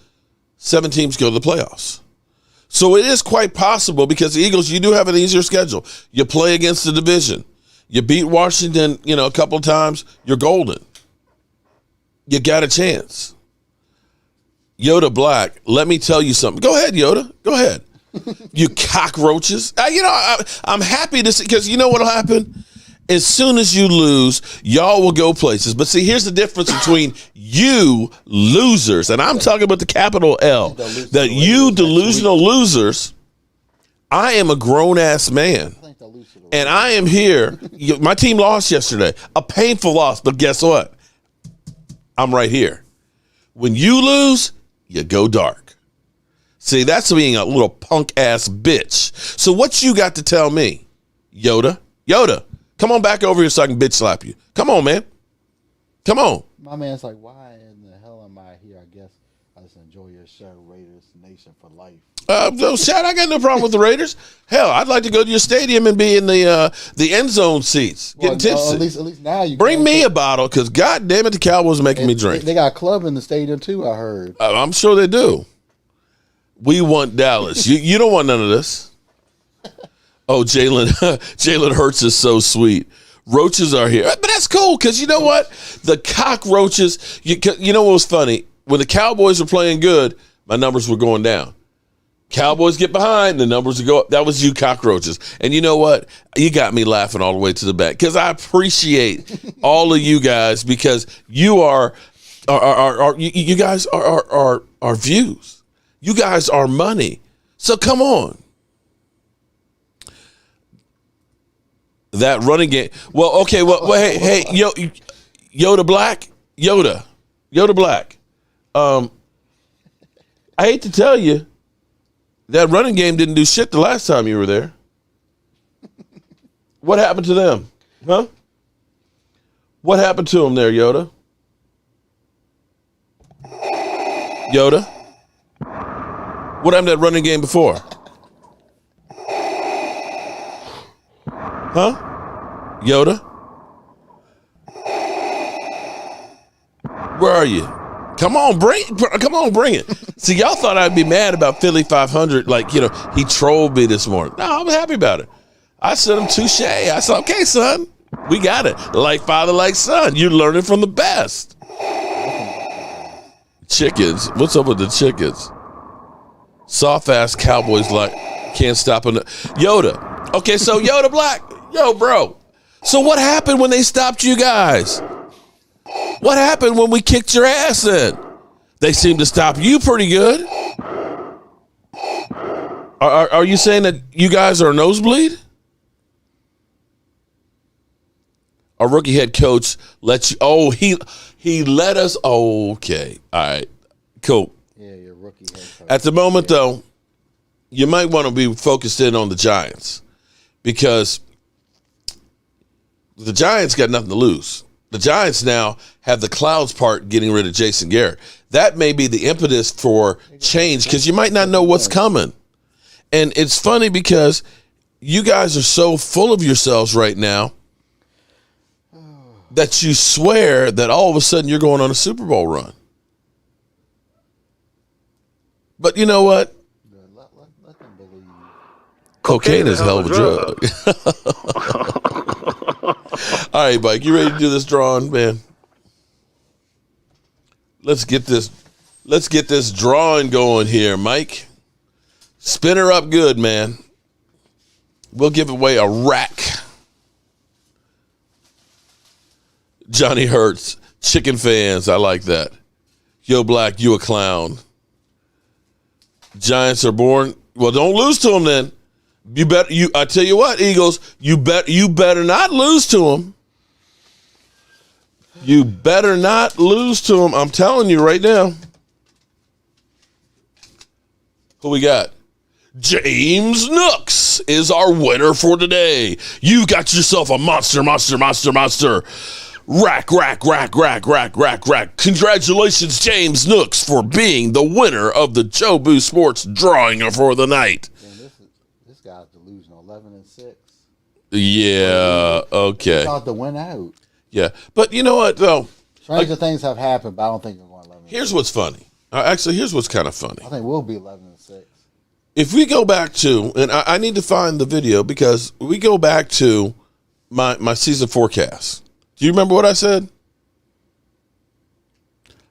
7 teams go to the playoffs. So it is quite possible because the Eagles, you do have an easier schedule. You play against the division. You beat Washington, a couple of times, you're golden. You got a chance. Yoda Black, let me tell you something. Go ahead, Yoda. Go ahead. You cockroaches. I'm happy to see, because you know what will happen? As soon as you lose, y'all will go places. But see, here's the difference between you losers, and I'm talking about the capital L, that you delusional losers. I am a grown-ass man, and I am here. My team lost yesterday, a painful loss, but guess what? I'm right here. When you lose, you go dark. See, that's being a little punk-ass bitch. So what you got to tell me, Yoda? Yoda, come on back over here so I can bitch slap you. Come on, man. Come on. My man's like, why in the hell am I here? I guess I just enjoy your show, Raiders Nation for life. No, Shad, I got no problem with the Raiders. Hell, I'd like to go to your stadium and be in the end zone seats, getting tipsy. At least now you bring me a bottle, because God damn it, the Cowboys are making me drink. They got a club in the stadium too, I heard. I'm sure they do. We want Dallas. You don't want none of this. Oh, Jalen Hurts is so sweet. Roaches are here. But that's cool, because you know what? The cockroaches, you know what was funny? When the Cowboys were playing good, my numbers were going down. Cowboys get behind, the numbers would go up. That was you cockroaches. And you know what? You got me laughing all the way to the back, because I appreciate all of you guys, because you you guys are views. You guys are money. So come on. That running game. Well, okay. Well, hey, Yoda Black. Yoda Black. I hate to tell you, that running game didn't do shit the last time you were there. What happened to them? Huh? What happened to them there, Yoda? Yoda? What happened to that running game before? Huh? Yoda? Where are you? Come on, bring it. See, y'all thought I'd be mad about Philly 500. Like, he trolled me this morning. No, I'm happy about it. I sent him touche. I said, okay, son, we got it. Like father, like son. You're learning from the best. Chickens. What's up with the chickens? Soft-ass Cowboys like can't stop it. Yoda. Okay, so Yoda Black. Yo, bro. So what happened when they stopped you guys? What happened when we kicked your ass in? They seem to stop you pretty good. Are you saying that you guys are a nosebleed? Our rookie head coach let you. Oh, he let us. Oh, okay. All right. Cool. Yeah, your rookie head coach. At the moment, though, you might want to be focused in on the Giants, because the Giants got nothing to lose. The Giants now have the clouds part getting rid of Jason Garrett. That may be the impetus for change, because you might not know what's coming. And it's funny because you guys are so full of yourselves right now that you swear that all of a sudden you're going on a Super Bowl run. But you know what? Let them believe. Cocaine is a hell of a drug. All right, Mike, you ready to do this drawing, man? Let's get this drawing going here, Mike. Spin her up good, man. We'll give away a rack. Johnny Hurts, chicken fans, I like that. Yo, Black, you a clown. Giants are born. Well, don't lose to them then. I tell you what, Eagles, you better not lose to them. You better not lose to them. I'm telling you right now. Who we got? James Nooks is our winner for today. You got yourself a monster. Rack. Congratulations, James Nooks, for being the winner of the Jobu Sports drawing for the night. Man, this guy's delusional. 11-6. Yeah, okay. Thought to win out. Yeah, but you know what, though? Stranger things have happened, but I don't think we're going 11. Here's what's funny. Actually, here's what's kind of funny. I think we'll be 11-6. If we go back to, and I need to find the video, because we go back to my season forecast. Do you remember what I said?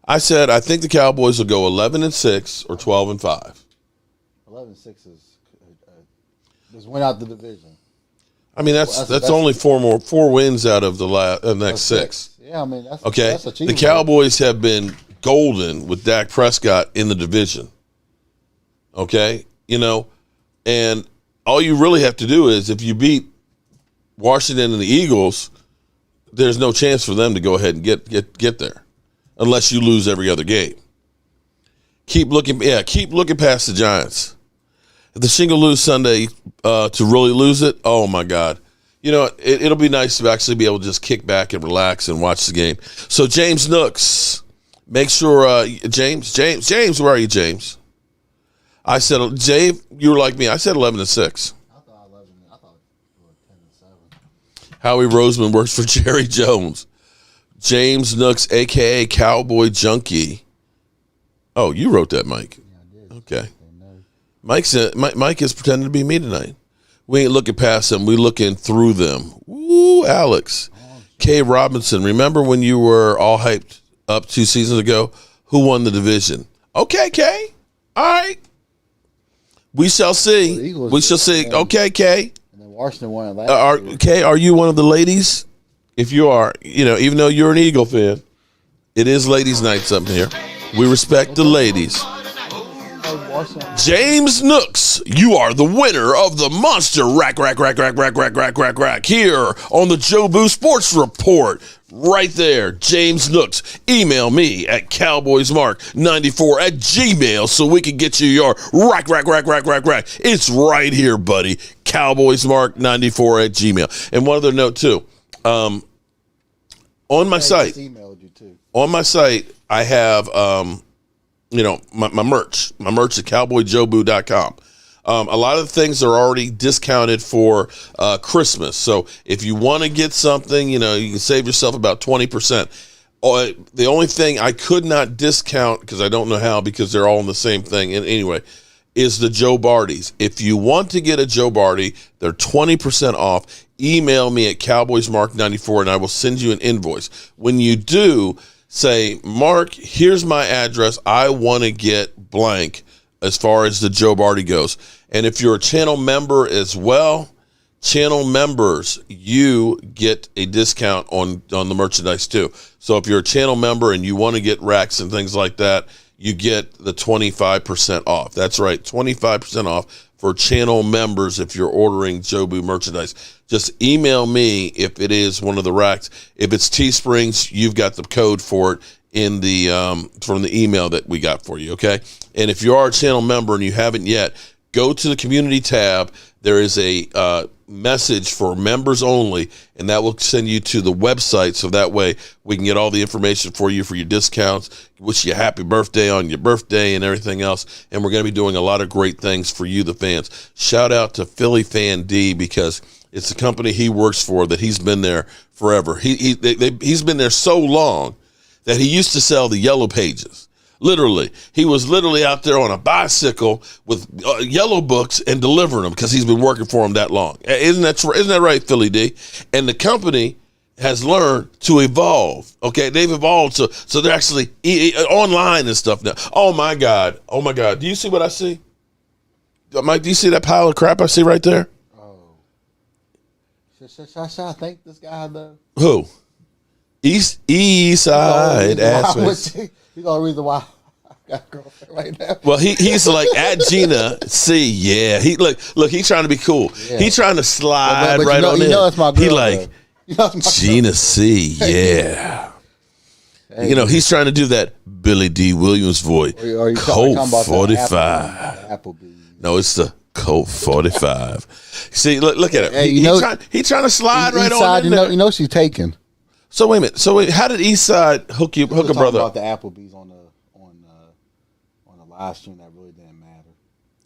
I said I think the Cowboys will go 11-6 or 12-5. 11-6 is just win out the division. I mean, that's only four wins out of the next six. Yeah, I mean that's okay. That's achievable. The Cowboys have been golden with Dak Prescott in the division. Okay, and all you really have to do is, if you beat Washington and the Eagles, there's no chance for them to go ahead and get there, unless you lose every other game. Keep looking past the Giants. If the Shingle lose Sunday to really lose it, oh my God. You know, it'll be nice to actually be able to just kick back and relax and watch the game. So James Nooks, make sure James, where are you, James? I said, Dave, you were like me. I said 11-6. I thought 11. I thought it was 10-7. Howie Roseman works for Jerry Jones. James Nooks, a.k.a. Cowboy Junkie. Oh, you wrote that, Mike. Yeah, I did. Okay. Mike is pretending to be me tonight. We ain't looking past them. We looking through them. Woo, Alex. Kay Robinson, remember when you were all hyped up 2 seasons ago? Who won the division? Okay, Kay. All right. We shall see. We shall see. Okay, Kay. And then Washington won last year. Kay, are you one of the ladies? If you are, you know, even though you're an Eagle fan, it is ladies' night up here. We respect the ladies. James Nooks, you are the winner of the Monster Rack here on the Jobu Sports Report. Right there, James Nooks. Email me at cowboysmark94@gmail so we can get you your rack. It's right here, buddy. Cowboysmark94@gmail. And one other note too. On my site, I have my merch at cowboyjobu.com. A lot of the things are already discounted for Christmas. So if you want to get something, you can save yourself about 20%. The only thing I could not discount, because I don't know how, because they're all in the same thing, and anyway, is the Joe Bardys. If you want to get a Joe Bardy, they're 20% off. Email me at cowboysmark94 and I will send you an invoice. When you do, say, Mark, here's my address. I want to get blank as far as the Joe Bardy goes. And if you're a channel member as well, channel members, you get a discount on the merchandise too. So if you're a channel member and you want to get racks and things like that, you get the 25% off. That's right, 25% off for channel members if you're ordering Jobu merchandise. Just email me if it is one of the racks. If it's Teesprings, you've got the code for it in the from the email that we got for you, okay? And if you are a channel member and you haven't yet, go to the community tab. There is a message for members only, and that will send you to the website, so that way we can get all the information for you for your discounts, wish you a happy birthday on your birthday and everything else. And we're going to be doing a lot of great things for you, the fans. Shout out to Philly Fan D, because it's the company he works for that he's been there forever. He's been there so long that he used to sell the yellow pages. Literally, he was literally out there on a bicycle with yellow books and delivering them because he's been working for him that long. Isn't that right, Philly D? And the company has learned to evolve. Okay, they've evolved, so they're actually online and stuff now. Oh my God! Do you see what I see, Mike? Do you see that pile of crap I see right there? Oh, should I thank this guy though? Who? East Side ass. He's the only reason why I got a girlfriend right now. Well, he's like at Gina C. Yeah, he's trying to be cool. Yeah. He's trying to slide but right on in. It's my girl. He like Gina C. Yeah. Hey, he's trying to do that Billy D. Williams voice. Are you Colt about 45. Applebee's. No, it's the Colt 45. See, look at him. Hey, he's trying to slide right on in there. You know she's taken. So wait a minute. How did Eastside hook a brother up? About the Applebee's on the live stream that really didn't matter.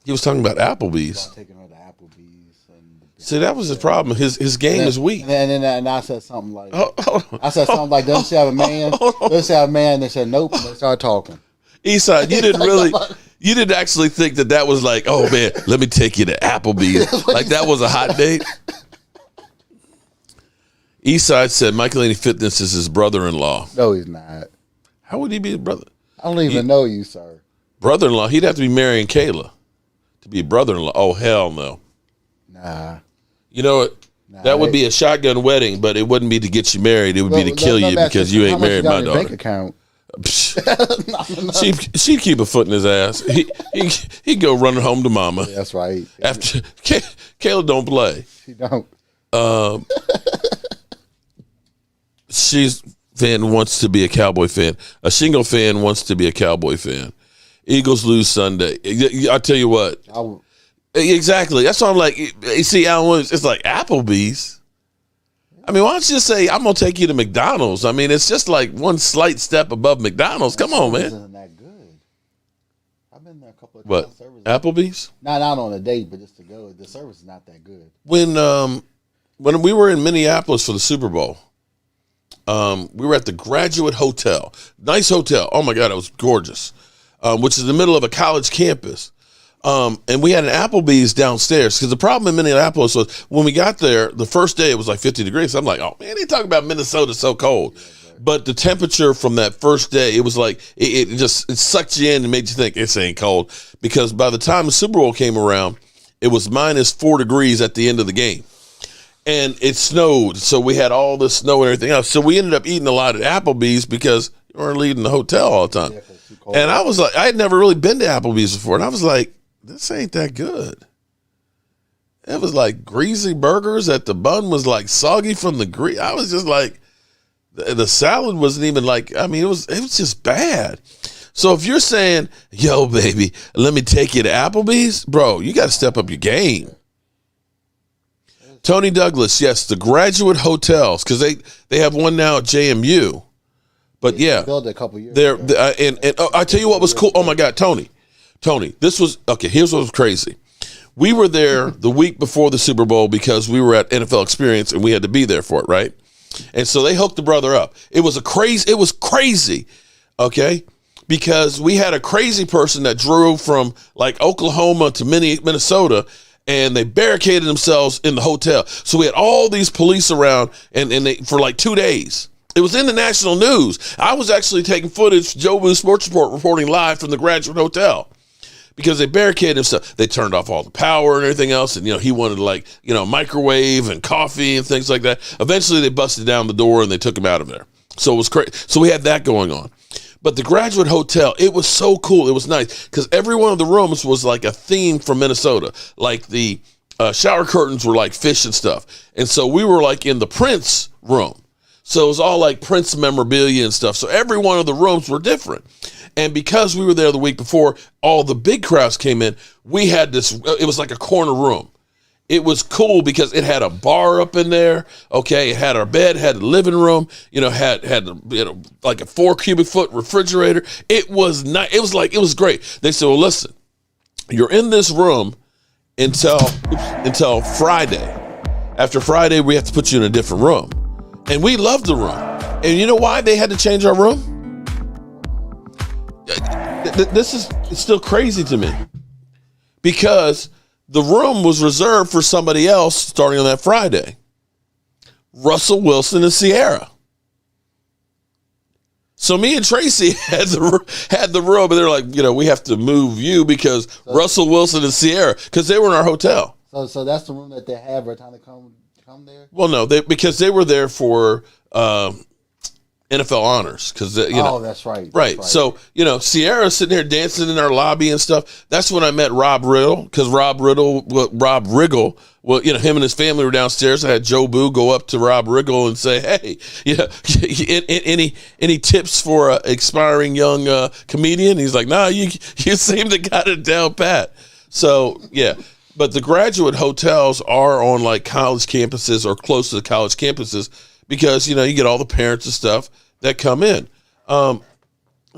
He was talking about Applebee's. About taking her to Applebee's. See, that was his problem. His game is weak. And I said something like, doesn't she have a man? Doesn't she have a man? They said nope. And they started talking. Eastside, you didn't actually think that was like, oh man, let me take you to Applebee's. Like that was a hot date. Eastside said Michael Laney Fitness is his brother-in-law. No, he's not. How would he be his brother? I don't even know you, sir. Brother-in-law? He'd have to be marrying Kayla to be brother-in-law. Oh, hell no. Nah. You know what? That would be a shotgun wedding, but it wouldn't be to get you married. It would be to kill you because you ain't married my daughter. Bank account? She'd keep a foot in his ass. He'd go running home to mama. Yeah, that's right. After Kayla don't play. She don't. She's fan wants to be a Cowboy fan. A Shingle fan wants to be a Cowboy fan. Eagles lose Sunday. I tell you what. Exactly. That's why I'm like, you see, Alan Williams, it's like Applebee's. I mean, why don't you just say, I'm going to take you to McDonald's? I mean, it's just like one slight step above McDonald's. Come on, man. Isn't that good? I've been there a couple of times. What, Applebee's? Not out on a date, but just to go. The service is not that good. When we were in Minneapolis for the Super Bowl, we were at the Graduate Hotel. Nice hotel. Oh, my God, it was gorgeous, which is in the middle of a college campus. And we had an Applebee's downstairs because the problem in Minneapolis was when we got there, the first day it was like 50 degrees. So I'm like, oh, man, they talk about Minnesota so cold. But the temperature from that first day, it was like it sucked you in and made you think this ain't cold. Because by the time the Super Bowl came around, it was -4 degrees at the end of the game. And it snowed. So we had all this snow and everything else. So we ended up eating a lot at Applebee's because we weren't leaving the hotel all the time. And I was like, I had never really been to Applebee's before. And I was like, this ain't that good. It was like greasy burgers that the bun was like soggy from the grease. I was just like, the salad wasn't even like, I mean, it was just bad. So if you're saying, yo, baby, let me take you to Applebee's, bro, you got to step up your game. Tony Douglas, yes, the Graduate Hotels, because they have one now at JMU. But yeah, built a couple years. And I tell you what was cool. Oh my God, Tony, this was okay. Here's what was crazy. We were there the week before the Super Bowl because we were at NFL Experience and we had to be there for it, right? And so they hooked the brother up. It was crazy, okay? Because we had a crazy person that drove from like Oklahoma to Minnesota, and they barricaded themselves in the hotel. So we had all these police around, and they for like 2 days. It was in the national news. I was actually taking footage, Jobu Sports Report, reporting live from the Graduate Hotel. Because they barricaded himself. They turned off all the power and everything else. And, he wanted like, microwave and coffee and things like that. Eventually they busted down the door and they took him out of there. So it was crazy. So we had that going on. But the Graduate Hotel, it was so cool. It was nice because every one of the rooms was like a theme from Minnesota. Like the shower curtains were like fish and stuff. And so we were like in the Prince room. So it was all like Prince memorabilia and stuff. So every one of the rooms were different. And because we were there the week before, all the big crowds came in. We had this, it was like a corner room. It was cool because it had a bar up in there. Okay. It had our bed, had the living room, had like a 4 cubic foot refrigerator. It was nice. It was great. They said, well, listen, you're in this room until Friday. After Friday, we have to put you in a different room. And we loved the room. And you know why they had to change our room? This is still crazy to me because the room was reserved for somebody else starting on that Friday. Russell Wilson and Sierra. So me and Tracy had the room, and they're like, we have to move you because Russell Wilson and Sierra, because they were in our hotel. So that's the room that they have every time they come there? Well, no, because they were there for NFL honors because oh, that's right. Right. So, Sierra's sitting here dancing in our lobby and stuff. That's when I met Rob Riggle because Rob Riggle, well, him and his family were downstairs. I had Jobu go up to Rob Riggle and say, hey, any tips for an aspiring young comedian? He's like, nah, you seem to got it down pat. So, yeah. But the Graduate Hotels are on like college campuses or close to the college campuses because, you get all the parents and stuff that come in. Let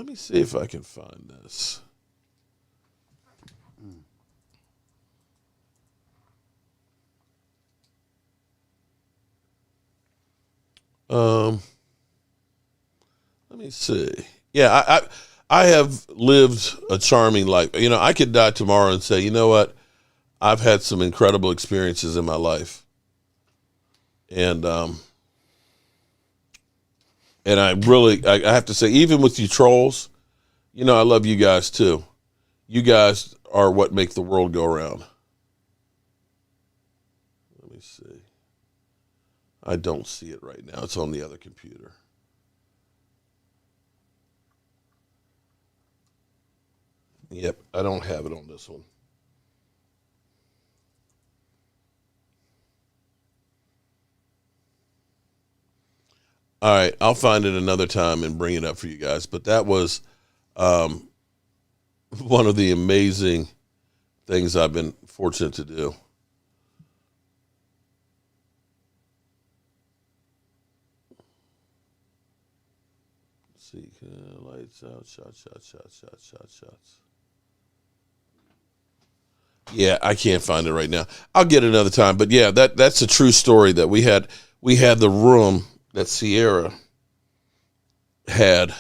me see if I can find this. Let me see. Yeah, I have lived a charming life. I could die tomorrow and say, you know what? I've had some incredible experiences in my life. And I really, I have to say, even with you trolls, I love you guys too. You guys are what make the world go around. Let me see. I don't see it right now. It's on the other computer. Yep, I don't have it on this one. All right, I'll find it another time and bring it up for you guys. But that was one of the amazing things I've been fortunate to do. Let's see, lights out, shots. Yeah, I can't find it right now. I'll get it another time. But yeah, that's a true story that we had the room that Sierra had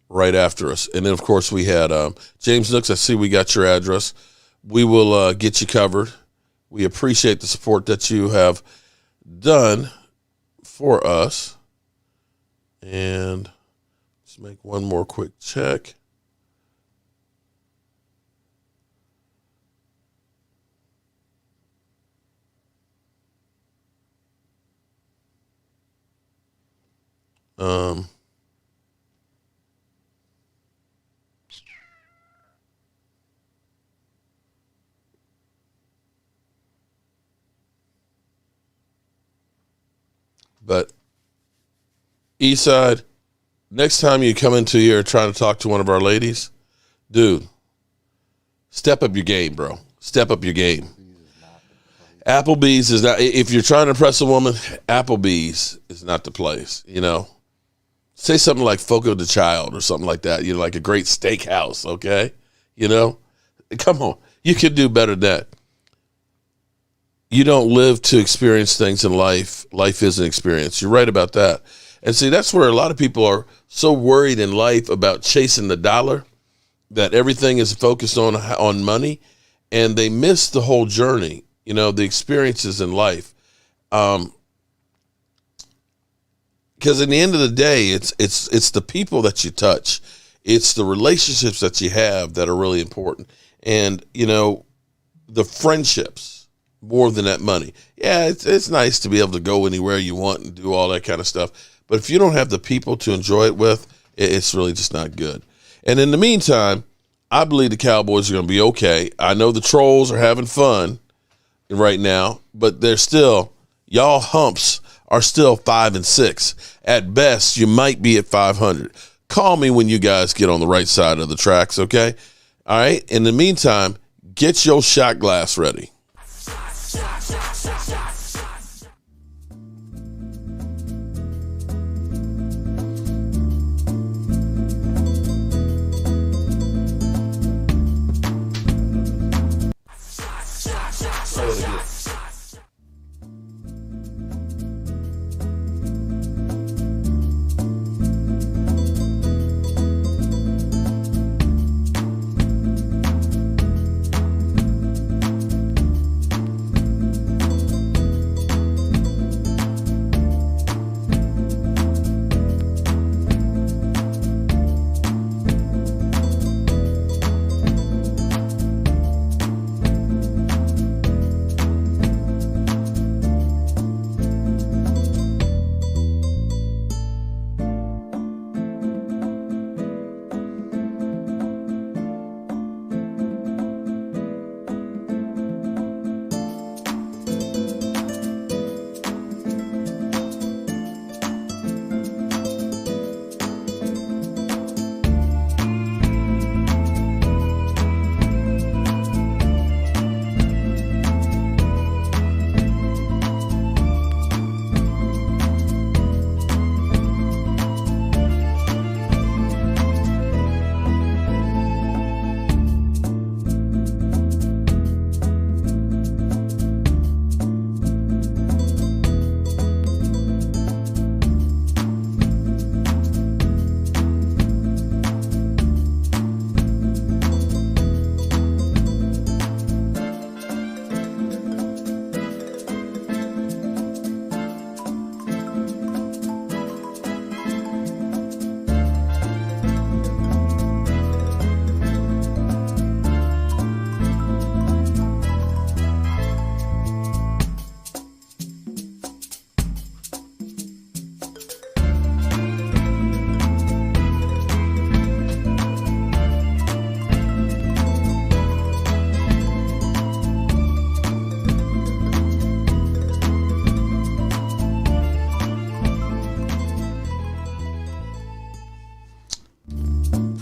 right after us. And then, of course, we had James Nooks. I see we got your address. We will get you covered. We appreciate the support that you have done for us. And let's make one more quick check. But Eastside, next time you come into here trying to talk to one of our ladies, dude, step up your game, bro. Step up your game. Applebee's is not, if you're trying to impress a woman, Applebee's is not the place, you know. Say something like Fogo de Chao or something like that, you know, like a great steakhouse, okay? You know? Come on. You can do better than that. You don't live to experience things in life. Life is an experience. You're right about that. And see, that's where a lot of people are so worried in life about chasing the dollar that everything is focused on money, and they miss the whole journey, you know, the experiences in life. Because in the end of the day, it's the people that you touch. It's the relationships that you have that are really important. And, you know, the friendships more than that money. Yeah, it's nice to be able to go anywhere you want and do all that kind of stuff. But if you don't have the people to enjoy it with, it's really just not good. And in the meantime, I believe the Cowboys are going to be okay. I know the trolls are having fun right now, but they're still, y'all humps are still 5-6. At best, you might be at 500. Call me when you guys get on the right side of the tracks, okay? All right? In the meantime, get your shot glass ready.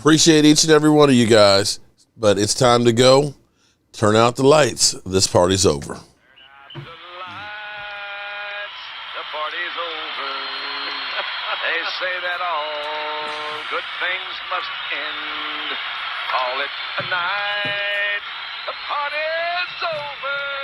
Appreciate each and every one of you guys. But it's time to go. Turn out the lights. This party's over. The party's over. They say that all good things must end. Call it a night. The party's over.